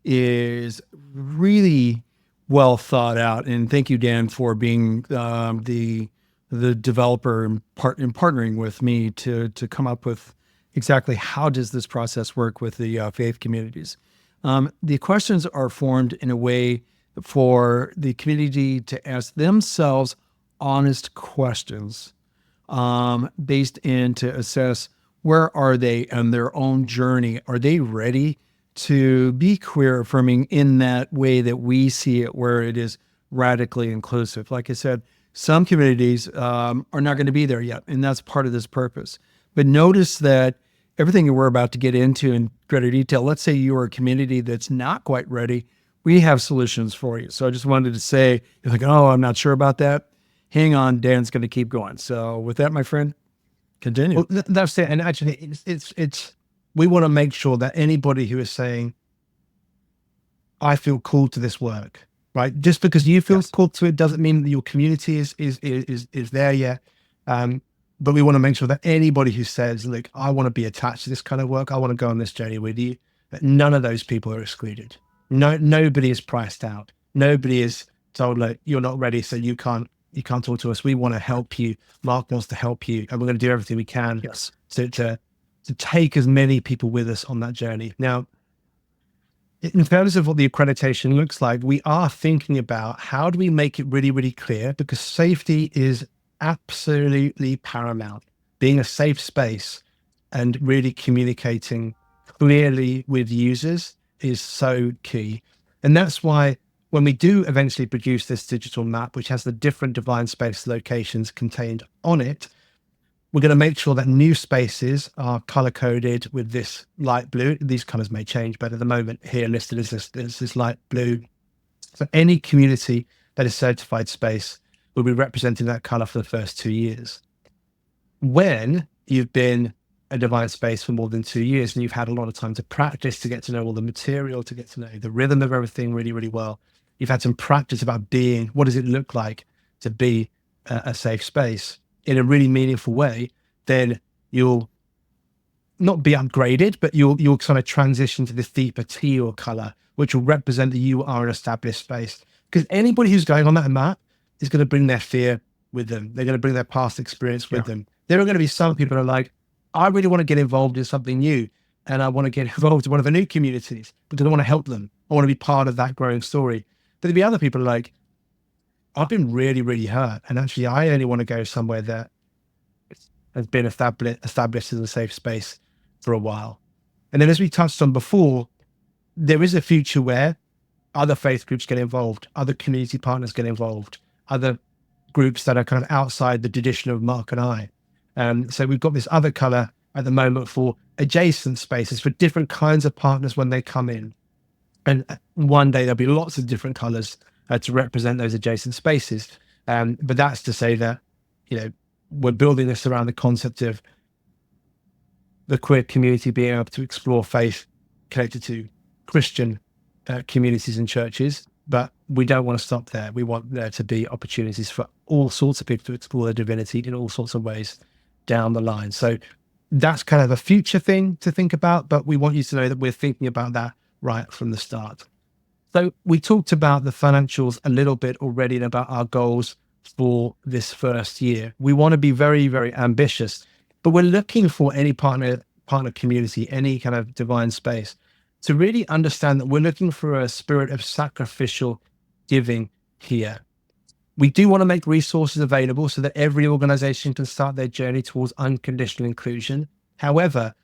is really well thought out. And thank you, Dan, for being the developer and partnering with me to come up with exactly how does this process work with the faith communities. The questions are formed in a way for the community to ask themselves honest questions based in to assess where are they on their own journey. Are they ready to be queer affirming in that way that we see it, where it is radically inclusive? Like I said, some communities are not going to be there yet, and that's part of this purpose. But notice that everything that we're about to get into in greater detail, let's say you are a community that's not quite ready, we have solutions for you. So I just wanted to say, you're like, oh, I'm not sure about that. Hang on, Dan's going to keep going. So with that, my friend, continue. Well, that's it. And actually, it's we want to make sure that anybody who is saying, I feel called to this work, right? Just because you feel called to it doesn't mean that your community is there yet. But we want to make sure that anybody who says, look, I want to be attached to this kind of work, I want to go on this journey with you, that none of those people are excluded. Nobody is priced out. Nobody is told, like, you're not ready, so you can't talk to us. We want to help you. Mark wants to help you, and we're going to do everything we can to take as many people with us on that journey. Now, in terms of what the accreditation looks like, we are thinking about how do we make it really, really clear, because safety is absolutely paramount. Being a safe space and really communicating clearly with users is so key. And that's why when we do eventually produce this digital map, which has the different Divine Space locations contained on it, we're going to make sure that new spaces are color coded with this light blue. These colors may change, but at the moment here listed as this light blue. So any community that is certified space will be representing that color for the first 2 years. When you've been a Divine Space for more than 2 years and you've had a lot of time to practice, to get to know all the material, to get to know the rhythm of everything really, really well, you've had some practice about being, what does it look like to be a safe space in a really meaningful way, then you'll not be upgraded, but you'll kind of transition to this deeper teal color, which will represent that you are an established space. Because anybody who's going on that map is going to bring their fear with them. They're going to bring their past experience with them. There are going to be some people who are like, I really want to get involved in something new, and I want to get involved in one of the new communities because I want to help them. I want to be part of that growing story. There'll be other people like, I've been really, really hurt. And actually, I only want to go somewhere that has been established as a safe space for a while. And then, as we touched on before, there is a future where other faith groups get involved, other community partners get involved, other groups that are kind of outside the tradition of Mark and I. So we've got this other color at the moment for adjacent spaces, for different kinds of partners when they come in. And one day there'll be lots of different colors to represent those adjacent spaces. But that's to say that, we're building this around the concept of the queer community being able to explore faith connected to Christian communities and churches. But we don't want to stop there. We want there to be opportunities for all sorts of people to explore their divinity in all sorts of ways down the line. So that's kind of a future thing to think about, but we want you to know that we're thinking about that right from the start. So we talked about the financials a little bit already and about our goals for this first year. We want to be very, very ambitious, but we're looking for any partner community, any kind of divine space, to really understand that we're looking for a spirit of sacrificial giving here. We do want to make resources available so that every organization can start their journey towards unconditional inclusion. However,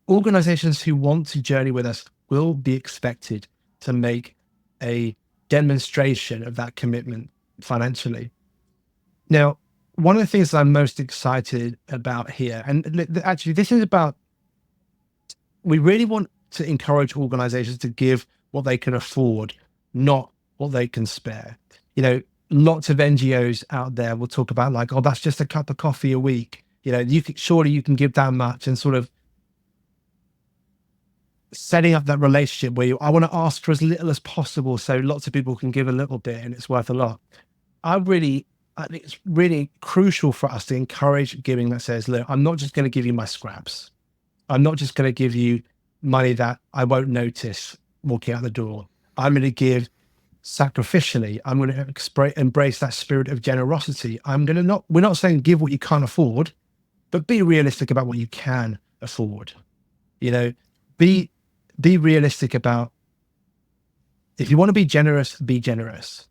organizations who want to journey with us will be expected to make a demonstration of that commitment financially. Now, one of the things that I'm most excited about here, and actually this is about, we really want to encourage organizations to give what they can afford, not what they can spare. Lots of NGOs out there will talk about like, oh, that's just a cup of coffee a week. Surely you can give that much, and sort of setting up that relationship where I want to ask for as little as possible so lots of people can give a little bit and it's worth a lot. I think it's really crucial for us to encourage giving that says, look, I'm not just going to give you my scraps. I'm not just going to give you money that I won't notice walking out the door. I'm going to give sacrificially. I'm going to embrace that spirit of generosity. We're not saying give what you can't afford, but be realistic about what you can afford. Be realistic about, if you want to be generous, be generous.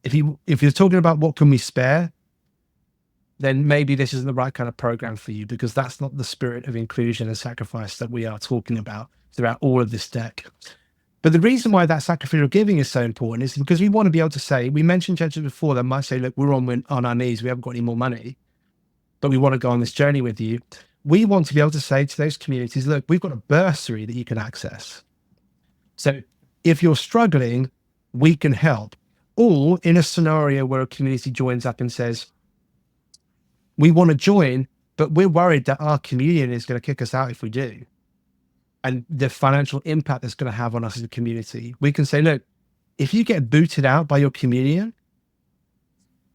If you're talking about what can we spare, then maybe this isn't the right kind of program for you, because that's not the spirit of inclusion and sacrifice that we are talking about throughout all of this deck. But the reason why that sacrificial giving is so important is because we want to be able to say, we mentioned churches before that might say, look, we're on our knees, we haven't got any more money, but we want to go on this journey with you. We want to be able to say to those communities, look, we've got a bursary that you can access. So if you're struggling, we can help. Or in a scenario where a community joins up and says, we want to join, but we're worried that our communion is going to kick us out if we do, and the financial impact that's going to have on us as a community. We can say, look, if you get booted out by your communion,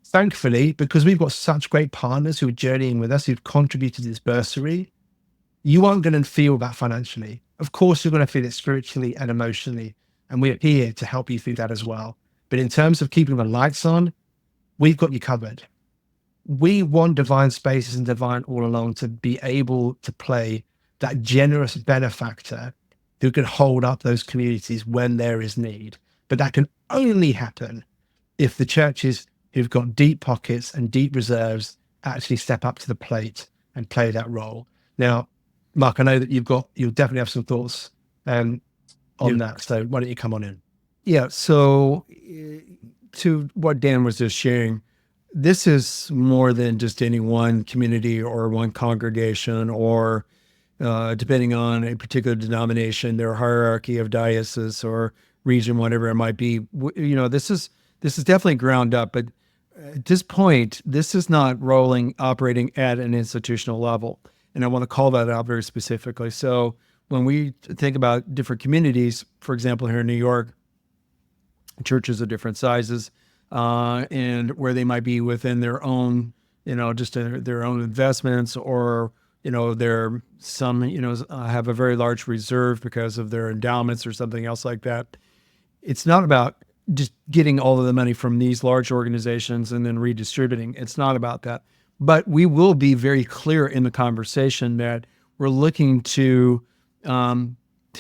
thankfully, because we've got such great partners who are journeying with us, who've contributed to this bursary, you aren't going to feel that financially. Of course, you're going to feel it spiritually and emotionally, and we're here to help you through that as well. But in terms of keeping the lights on, we've got you covered. We want Divine Spaces and Divine All Along to be able to play that generous benefactor who can hold up those communities when there is need. But that can only happen if the churches who've got deep pockets and deep reserves actually step up to the plate and play that role. Now, Mark, I know that you'll definitely have some thoughts on that. So why don't you come on in? Yeah. So to what Dan was just sharing, this is more than just any one community or one congregation, or depending on a particular denomination, their hierarchy of diocese or region, whatever it might be. This is definitely ground up, but at this point, this is not operating at an institutional level. And I want to call that out very specifically. So when we think about different communities, for example, here in New York, churches of different sizes, and where they might be within their own, their own investments, or, have a very large reserve because of their endowments or something else like that. It's not about just getting all of the money from these large organizations and then redistributing. It's not about that. But we will be very clear in the conversation that we're looking to, the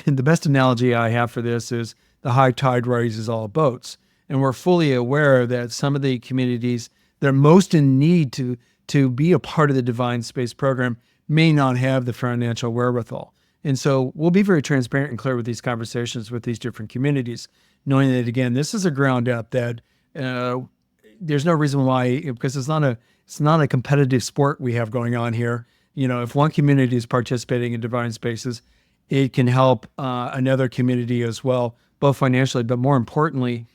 best analogy I have for this is the high tide raises all boats. And we're fully aware that some of the communities that are most in need to be a part of the Divine Space program may not have the financial wherewithal. And so we'll be very transparent and clear with these conversations with these different communities, knowing that, again, this is a ground up that there's no reason why, because it's not a competitive sport we have going on here. If one community is participating in Divine Spaces, it can help another community as well, both financially, but more importantly,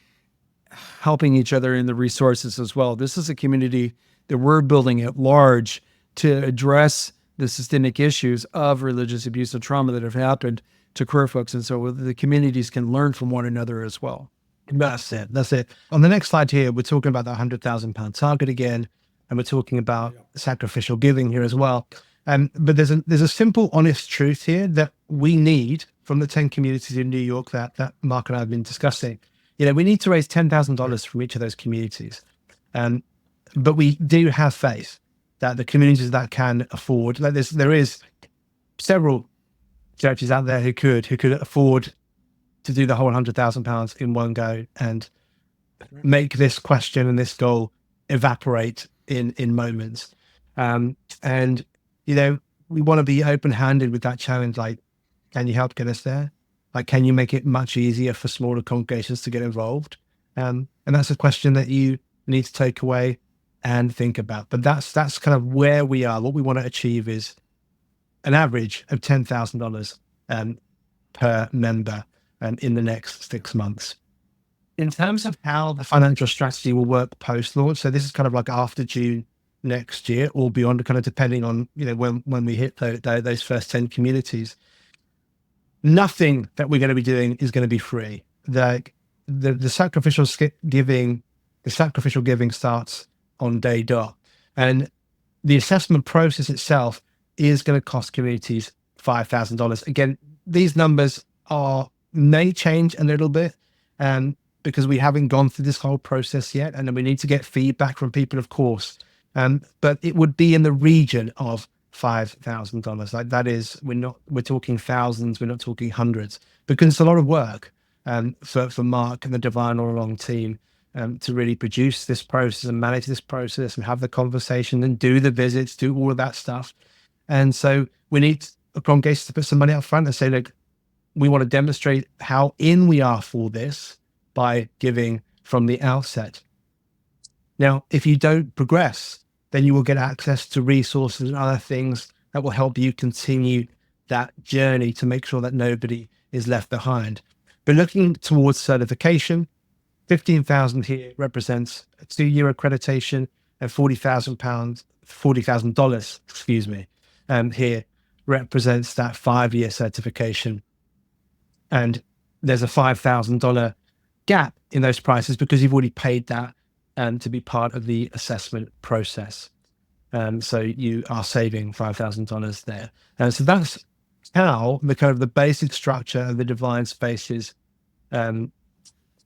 helping each other in the resources as well. This is a community that we're building at large to address the systemic issues of religious abuse and trauma that have happened to queer folks. And so the communities can learn from one another as well. That's it. That's it. On the next slide here, we're talking about the £100,000 target again, and we're talking about sacrificial giving here as well. But there's a simple, honest truth here that we need from the 10 communities in New York that Mark and I have been discussing. We need to raise $10,000 from each of those communities. But we do have faith that the communities that can afford, like there is several churches out there who could afford to do the whole £100,000 in one go and make this question and this goal evaporate in moments. And we want to be open-handed with that challenge. Like, can you help get us there? Like, can you make it much easier for smaller congregations to get involved? And that's a question that you need to take away and think about. But that's kind of where we are. What we want to achieve is an average of $10,000 per member in the next 6 months. In terms of how the financial strategy will work post-launch, so this is kind of like after June next year or beyond, kind of depending on when we hit those first 10 communities. Nothing that we're going to be doing is going to be free. The sacrificial giving starts on day dot, and the assessment process itself is going to cost communities $5,000. Again, these numbers may change a little bit, because we haven't gone through this whole process yet, and then we need to get feedback from people, of course. But it would be in the region of $5,000. Like, that is, we're talking thousands, we're not talking hundreds, because it's a lot of work for Mark and the Divine All Along team to really produce this process and manage this process and have the conversation and do the visits, do all of that stuff. And so we need a congregation to put some money up front and say, look, we want to demonstrate how in we are for this by giving from the outset. Now, if you don't progress, then you will get access to resources and other things that will help you continue that journey to make sure that nobody is left behind. But looking towards certification, $15,000 here represents a 2-year accreditation, and $40,000, excuse me, here represents that 5-year certification. And there's a $5,000 gap in those prices because you've already paid that to be part of the assessment process. So you are saving $5,000 there. And so that's how the kind of the basic structure of the Divine Spaces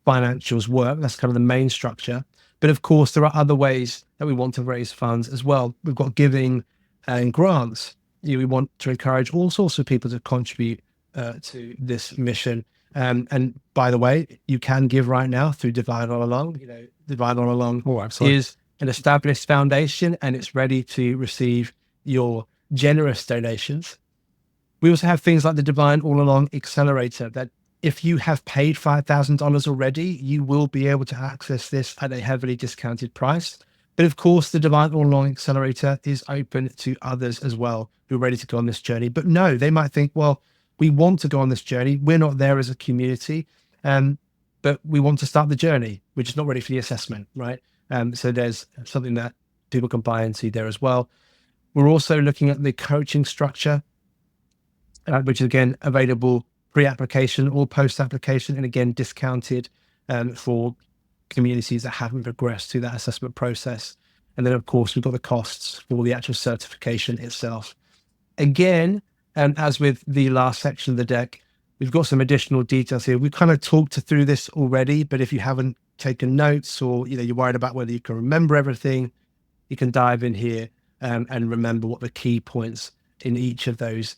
financials work. That's kind of the main structure. But of course, there are other ways that we want to raise funds as well. We've got giving and grants. We want to encourage all sorts of people to contribute to this mission. And by the way, you can give right now through Divine All Along. Divine All Along is an established foundation, and it's ready to receive your generous donations. We also have things like the Divine All Along Accelerator, that if you have paid $5,000 already, you will be able to access this at a heavily discounted price. But of course, the Divine All Along Accelerator is open to others as well who are ready to go on this journey. But no, they might think, well, we want to go on this journey. We're not there as a community, but we want to start the journey. We're just not ready for the assessment, right? So there's something that people can buy into there as well. We're also looking at the coaching structure, which is again available pre-application or post-application, and again discounted for communities that haven't progressed through that assessment process. And then of course we've got the costs for the actual certification itself. Again, as with the last section of the deck, we've got some additional details here. We've kind of talked through this already, but if you haven't taken notes, or you're worried about whether you can remember everything, you can dive in here and remember what the key points in each of those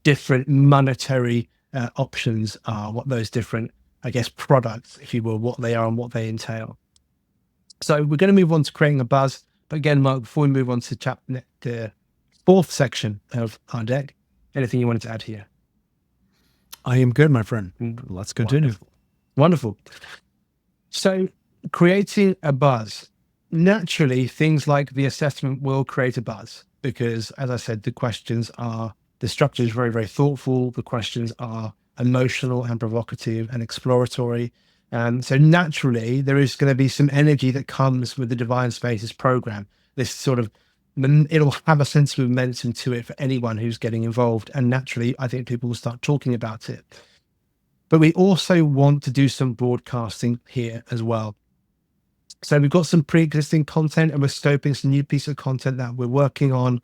different monetary options are, what those different, I guess, products, if you will, what they are and what they entail. So we're going to move on to creating a buzz. But again, Mark, before we move on to the fourth section of our deck, anything you wanted to add here? I am good, my friend. Let's continue. Wonderful. So creating a buzz, naturally, things like the assessment will create a buzz because, as I said, the structure is very, very thoughtful. The questions are emotional and provocative and exploratory. So naturally, there is going to be some energy that comes with the Divine Spaces program. This sort of, it'll have a sense of momentum to it for anyone who's getting involved. And naturally, I think people will start talking about it. But we also want to do some broadcasting here as well. So we've got some pre-existing content and we're scoping some new piece of content that we're working on.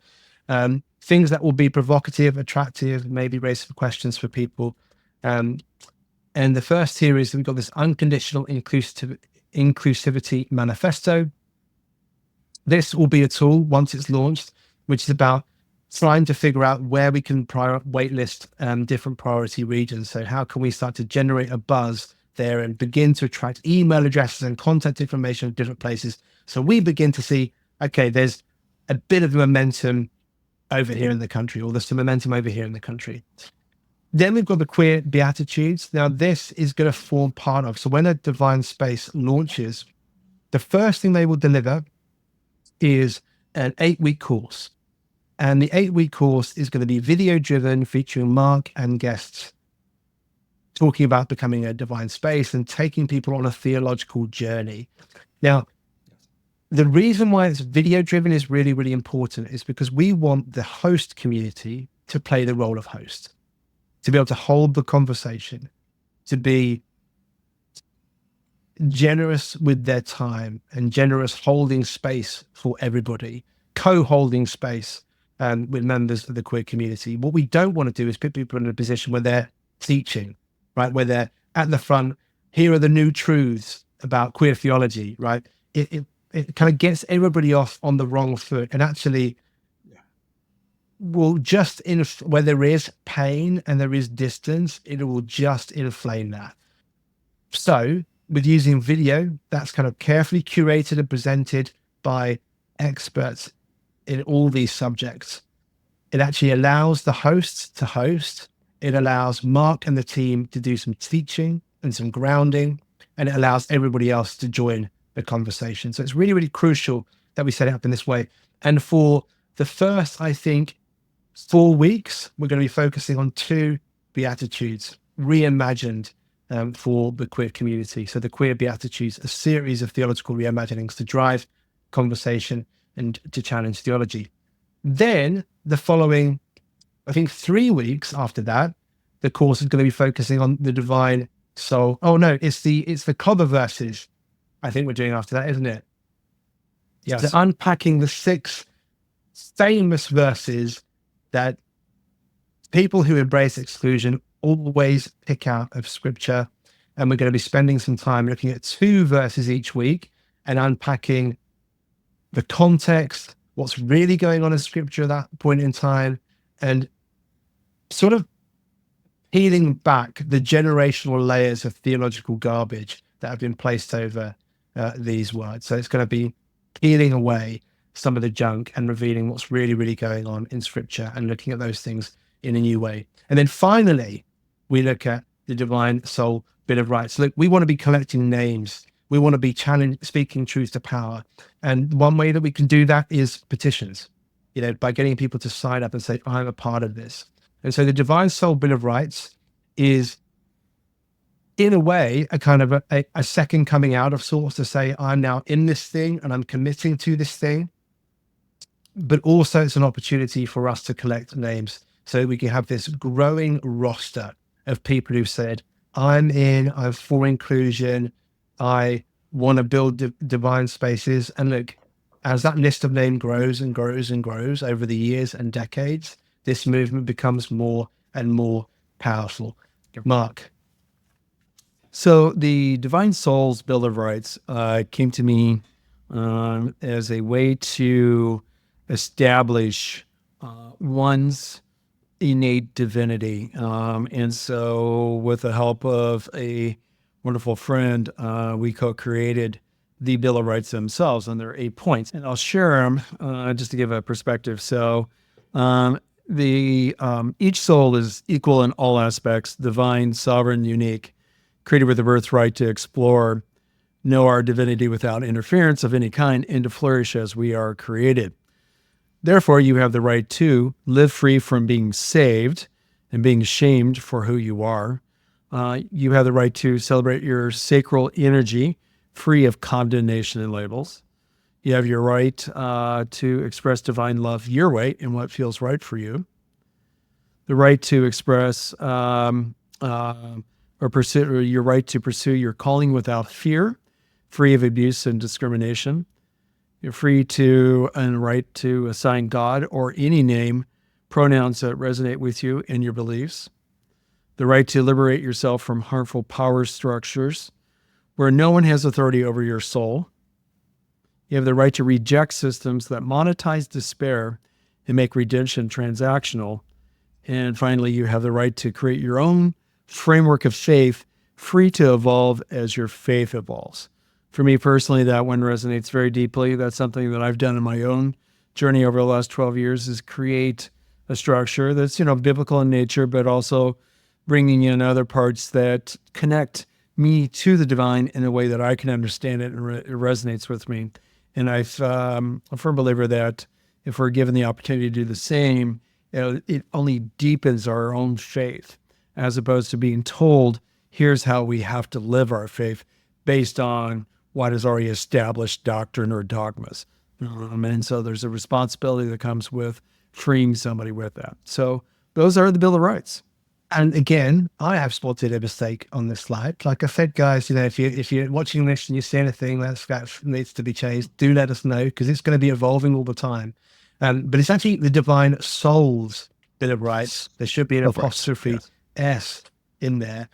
Things that will be provocative, attractive, maybe raise some questions for people. And the first here is we've got this unconditional inclusivity manifesto. This will be a tool once it's launched, which is about trying to figure out where we can waitlist different priority regions. So how can we start to generate a buzz there and begin to attract email addresses and contact information in different places? So we begin to see, okay, there's a bit of momentum over here in the country, or there's some momentum over here in the country. Then we've got the queer beatitudes. Now this is going to form part of, so when a Divine Space launches, the first thing they will deliver is an 8-week course. And the 8-week course is going to be video driven, featuring Mark and guests talking about becoming a divine space and taking people on a theological journey. Now, the reason why it's video driven is really, really important is because we want the host community to play the role of host, to be able to hold the conversation, to be generous with their time and generous holding space for everybody, co-holding space with members of the queer community. What we don't want to do is put people in a position where they're teaching, right? Where they're at the front, here are the new truths about queer theology, right? It kind of gets everybody off on the wrong foot and actually will just, where there is pain and there is distance, it will just inflame that. So with using video, that's kind of carefully curated and presented by experts in all these subjects. It actually allows the hosts to host. It allows Mark and the team to do some teaching and some grounding, and it allows everybody else to join the conversation. So it's really, really crucial that we set it up in this way. And for the first, I think, 4 weeks, we're going to be focusing on 2 beatitudes reimagined for the queer community. So the queer beatitudes, a series of theological reimaginings to drive conversation and to challenge theology. Then the following, I think 3 weeks after that, the course is going to be focusing on the divine soul. Oh no, it's the cover verses. I think we're doing after that, isn't it? Yes. So unpacking the 6 famous verses that people who embrace exclusion always pick out of scripture. And we're going to be spending some time looking at 2 verses each week and unpacking the context, what's really going on in scripture at that point in time, and sort of peeling back the generational layers of theological garbage that have been placed over these words. So it's going to be peeling away some of the junk and revealing what's really, really going on in scripture and looking at those things in a new way. And then finally, we look at the divine soul Bill of Rights. Look, we want to be collecting names. We want to be speaking truth to power. And one way that we can do that is petitions, by getting people to sign up and say, I'm a part of this. And so the Divine Soul Bill of Rights is, in a way, a kind of a second coming out of sorts to say, I'm now in this thing and I'm committing to this thing. But also it's an opportunity for us to collect names so we can have this growing roster of people who've said, I'm for inclusion. I want to build divine spaces. And look, as that list of names grows and grows and grows over the years and decades, this movement becomes more and more powerful. Mark. So the Divine Souls Bill of Rights came to me as a way to establish one's innate divinity. And so with the help of a wonderful friend, we co-created the Bill of Rights themselves, and there are 8 points. And I'll share them just to give a perspective. So each soul is equal in all aspects, divine, sovereign, unique, created with the birthright to explore, know our divinity without interference of any kind, and to flourish as we are created. Therefore, you have the right to live free from being saved and being shamed for who you are. You have the right to celebrate your sacral energy, free of condemnation and labels. You have your right to express divine love your way in what feels right for you. The right to express or your right to pursue your calling without fear, free of abuse and discrimination. You're free to and right to assign God or any name, pronouns that resonate with you and your beliefs. The right to liberate yourself from harmful power structures where no one has authority over your soul. You have the right to reject systems that monetize despair and make redemption transactional. And finally, you have the right to create your own framework of faith, free to evolve as your faith evolves. For me personally, that one resonates very deeply. That's something that I've done in my own journey over the last 12 years, is create a structure that's, biblical in nature, but also bringing in other parts that connect me to the divine in a way that I can understand it and it resonates with me. And I'm a firm believer that if we're given the opportunity to do the same, it only deepens our own faith, as opposed to being told, here's how we have to live our faith based on what is already established doctrine or dogmas. And so there's a responsibility that comes with freeing somebody with that. So those are the Bill of Rights. And again, I have spotted a mistake on this slide. Like I said, guys, if you're watching this and you see anything that needs to be changed, do let us know, because it's going to be evolving all the time. But it's actually the divine soul's Bill of Rights. There should be an apostrophe S in there,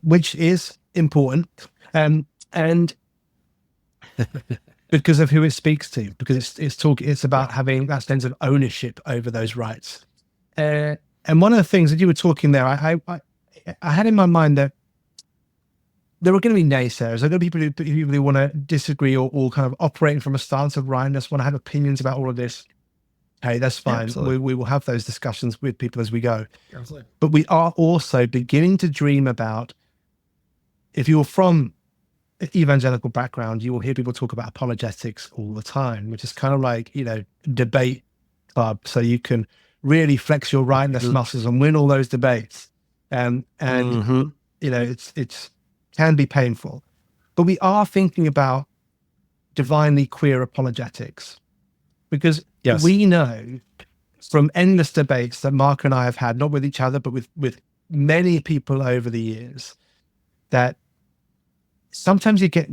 which is important. And because of who it speaks to, because it's about having that sense of ownership over those rights. And one of the things that you were talking there, I had in my mind that there are going to be naysayers. There are going to be people who want to disagree or kind of operating from a stance of rightness, want to have opinions about all of this. Hey, that's fine. We will have those discussions with people as we go. Absolutely. But we are also beginning to dream about, if you're from an evangelical background, you will hear people talk about apologetics all the time, which is kind of like, debate club. So you can really flex your rightness muscles and win all those debates. And it's can be painful. But we are thinking about divinely queer apologetics, because we know from endless debates that Mark and I have had, not with each other, but with many people over the years, that sometimes you get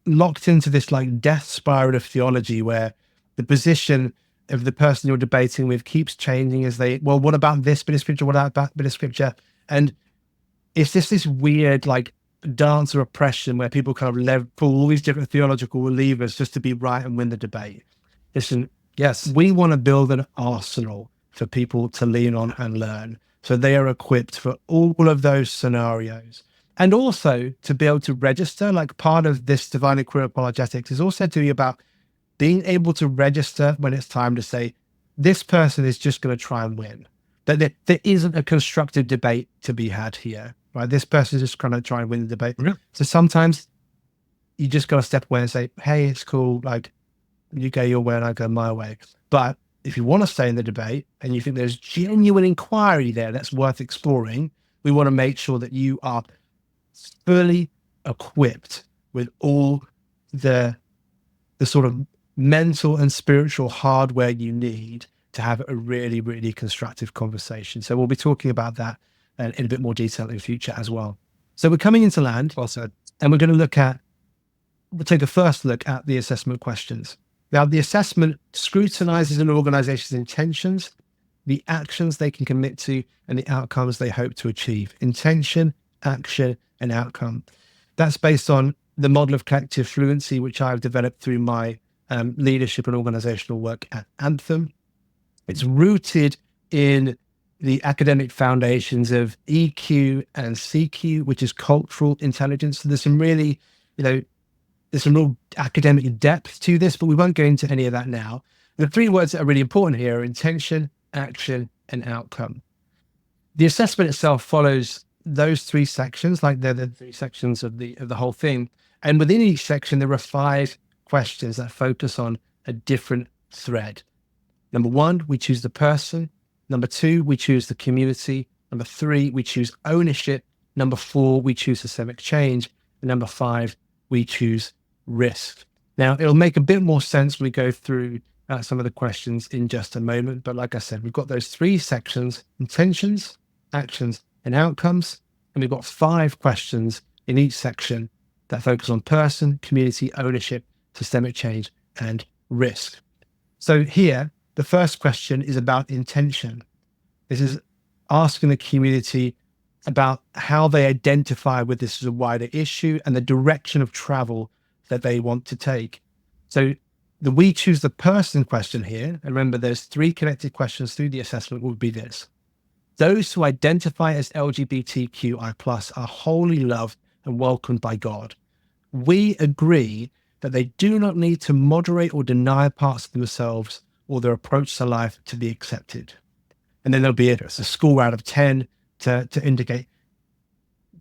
locked into this like death spiral of theology where the position of the person you're debating with keeps changing as what about this bit of scripture? What about that bit of scripture? And it's just this weird like dance of oppression where people kind of pull all these different theological levers just to be right and win the debate. Listen, yes, we want to build an arsenal for people to lean on and learn, so they are equipped for all of those scenarios. And also to be able to register, like part of this divinely queer apologetics is also to be about being able to register when it's time to say, this person is just going to try and win. That there isn't a constructive debate to be had here, right? This person is just going to try and win the debate. Yeah. So sometimes you just got to step away and say, hey, it's cool. Like, you go your way and I go my way. But if you want to stay in the debate and you think there's genuine inquiry there that's worth exploring, we want to make sure that you are fully equipped with all the sort of mental and spiritual hardware you need to have a really, really constructive conversation. So we'll be talking about that in a bit more detail in the future as well. So we're coming into land, and we're going to we'll take a first look at the assessment questions. Now, the assessment scrutinizes an organization's intentions, the actions they can commit to, and the outcomes they hope to achieve. Intention, action, and outcome. That's based on the model of collective fluency, which I've developed through my leadership and organizational work at Anthem. It's rooted in the academic foundations of EQ and CQ, which is cultural intelligence. So there's some really, there's some real academic depth to this, but we won't go into any of that now. The three words that are really important here are intention, action, and outcome. The assessment itself follows those three sections, like they're the three sections of the whole thing. And within each section, there are 5 questions that focus on a different thread. Number 1, we choose the person. Number 2, we choose the community. Number 3, we choose ownership. Number 4, we choose systemic change. And number 5, we choose risk. Now, it'll make a bit more sense when we go through some of the questions in just a moment. But like I said, we've got those 3 sections: intentions, actions, and outcomes. And we've got 5 questions in each section that focus on person, community, ownership, systemic change, and risk. So here, the first question is about intention. This is asking the community about how they identify with this as a wider issue and the direction of travel that they want to take. So the we choose the person question here, and remember there's 3 connected questions through the assessment, would be this: those who identify as LGBTQI+ are wholly loved and welcomed by God. We agree that they do not need to moderate or deny parts of themselves or their approach to life to be accepted. And then there'll be a score out of 10 to indicate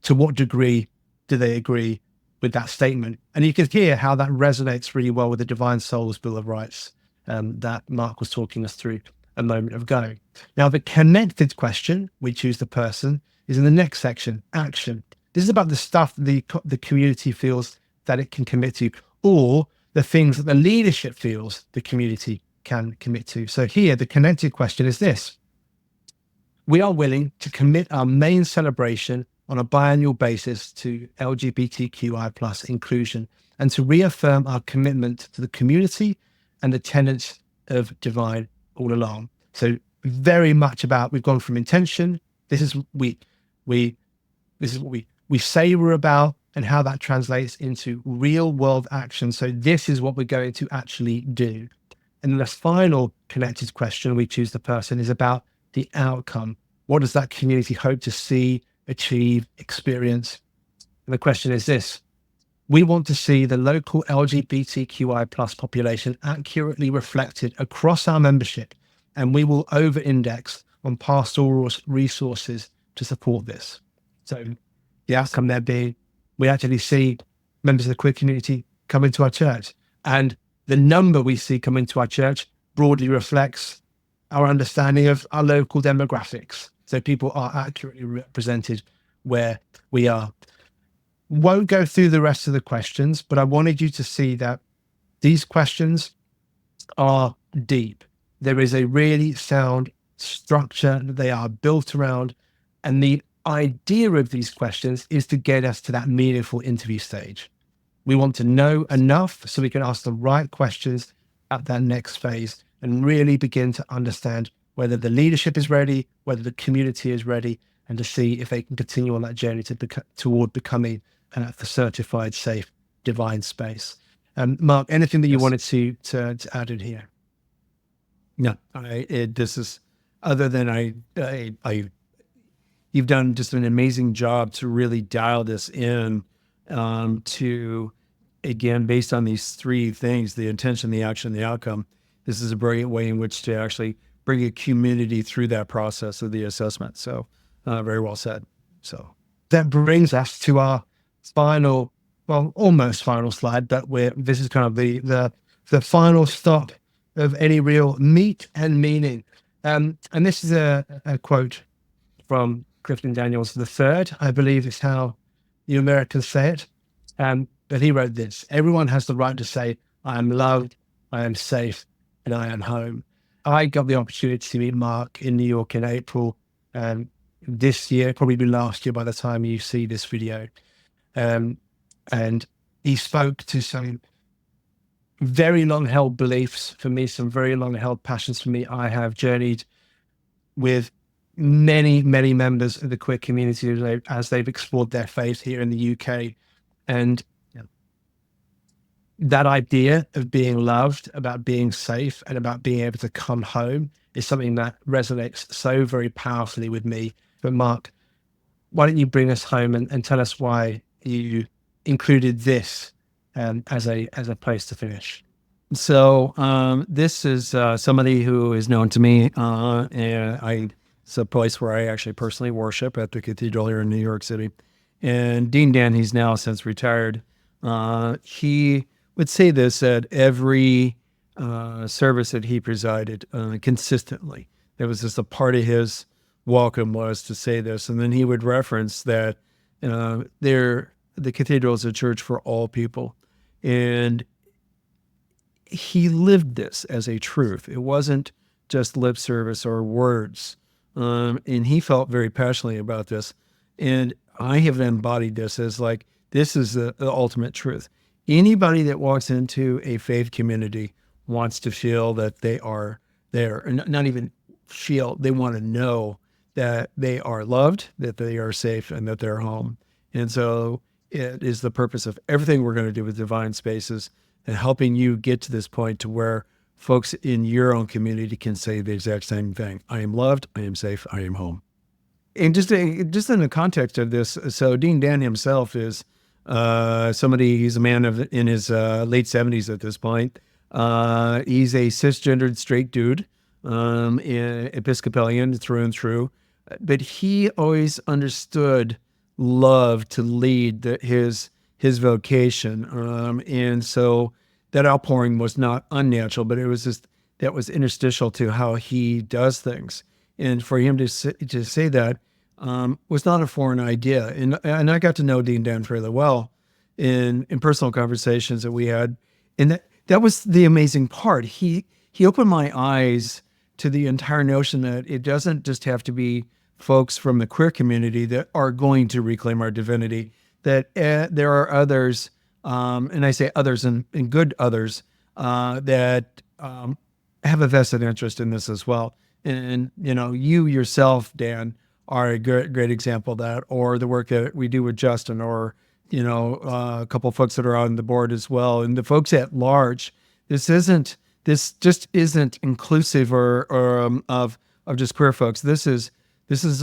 to what degree do they agree with that statement. And you can hear how that resonates really well with the Divine Soul's Bill of Rights that Mark was talking us through a moment ago. Now, the connected question, we choose the person, is in the next section, action. This is about the stuff the community feels that it can commit to, or the things that the leadership feels the community can commit to. So here, the connected question is this: we are willing to commit our main celebration on a biannual basis to LGBTQI+ inclusion and to reaffirm our commitment to the community and the tenets of Divine all along. So very much about, we've gone from intention. This is what we say we're about and how that translates into real world action. So this is what we're going to actually do. And then the final connected question, we choose the person, is about the outcome. What does that community hope to see, achieve, experience? And the question is this: we want to see the local LGBTQI+ population accurately reflected across our membership, and we will over-index on pastoral resources to support this. So the outcome there being, we actually see members of the queer community come into our church, and the number we see come into our church broadly reflects our understanding of our local demographics. So people are accurately represented where we are. Won't go through the rest of the questions, but I wanted you to see that these questions are deep. There is a really sound structure that they are built around. And the idea of these questions is to get us to that meaningful interview stage. We want to know enough so we can ask the right questions at that next phase and really begin to understand whether the leadership is ready, whether the community is ready, and to see if they can continue on that journey toward becoming the certified safe divine space. Mark, anything that you wanted to add in here? No, this is, other than you've done just an amazing job to really dial this in to, again, based on these 3 things: the intention, the action, the outcome. This is a brilliant way in which to actually bring a community through that process of the assessment. So very well said. So that brings us to our final, well, almost final slide, but this is kind of the final stop of any real meat and meaning. And this is a quote from Clifton Daniels III, I believe is how you Americans say it. But he wrote this: everyone has the right to say, I am loved, I am safe, and I am home. I got the opportunity to meet Mark in New York in April this year, probably be last year by the time you see this video. And he spoke to some very long-held beliefs for me, some very long-held passions for me. I have journeyed with many, many members of the queer community as they've explored their faith here in the UK. And that idea of being loved, about being safe, and about being able to come home is something that resonates so very powerfully with me. But Mark, why don't you bring us home and tell us why you included this as a place to finish? So this is somebody who is known to me. And it's a place where I actually personally worship at the cathedral here in New York City. And Dean Dan, he's now since retired. He would say this at every service that he presided consistently. There was just a part of his welcome was to say this. And then he would reference that the cathedral is a church for all people. And he lived this as a truth. It wasn't just lip service or words. And he felt very passionately about this. And I have embodied this as like, this is the ultimate truth. Anybody that walks into a faith community wants to feel that they are there, and not even feel, they want to know that they are loved, that they are safe, and that they're home. And so it is the purpose of everything we're going to do with Divine Spaces and helping you get to this point to where folks in your own community can say the exact same thing. I am loved, I am safe, I am home. And just in the context of this, so Dean Dan himself is he's a man in his late 70s at this point. He's a cisgendered straight dude, Episcopalian through and through, but he always understood love to lead his vocation. And so that outpouring was not unnatural, but it was just, that was interstitial to how he does things. And for him to say that was not a foreign idea. And I got to know Dean Dan fairly well in personal conversations that we had. And that was the amazing part. He opened my eyes to the entire notion that it doesn't just have to be folks from the queer community that are going to reclaim our divinity, that there are others, and I say others and good others, that have a vested interest in this as well. And, you yourself, Dan, are a great example of that, or the work that we do with Justin, or, a couple of folks that are on the board as well. And the folks at large, this just isn't inclusive or of just queer folks. This is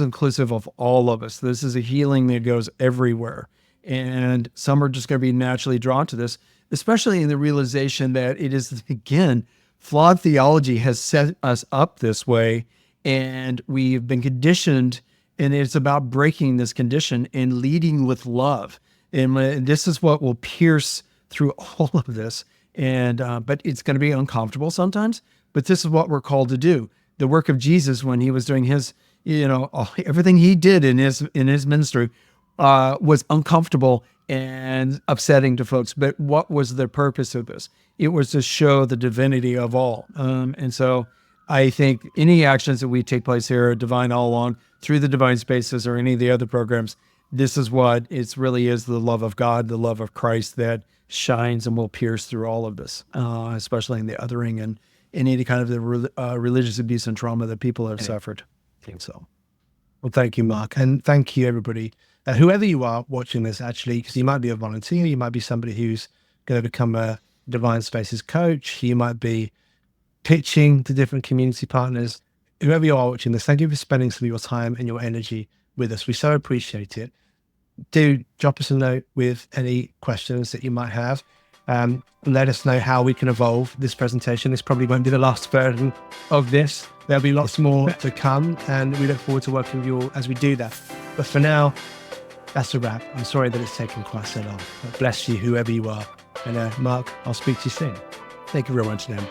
inclusive of all of us. This is a healing that goes everywhere. And some are just going to be naturally drawn to this, especially in the realization that it is, again, flawed theology has set us up this way, and we've been conditioned, and it's about breaking this condition and leading with love. And this is what will pierce through all of this. And but it's going to be uncomfortable sometimes, but this is what we're called to do. The work of Jesus when he was doing his, everything he did in his ministry was uncomfortable and upsetting to folks. But what was the purpose of this? It was to show the divinity of all. And so I think any actions that we take place here at Divine All Along, through the Divine Spaces or any of the other programs, this is what it really is, the love of God, the love of Christ that shines and will pierce through all of this, especially in the othering and in any kind of the religious abuse and trauma that people have suffered. I think so. Well, thank you, Mark. And thank you, everybody. Whoever you are watching this, actually, because you might be a volunteer, you might be somebody who's going to become a Divine Spaces coach, you might be pitching to different community partners. Whoever you are watching this, thank you for spending some of your time and your energy with us. We so appreciate it. Do drop us a note with any questions that you might have. Let us know how we can evolve this presentation. This probably won't be the last version of this. There'll be lots more to come, and we look forward to working with you all as we do that. But for now, that's a wrap. I'm sorry that it's taken quite so long. But bless you, whoever you are. And Mark, I'll speak to you soon. Thank you very much, Dan.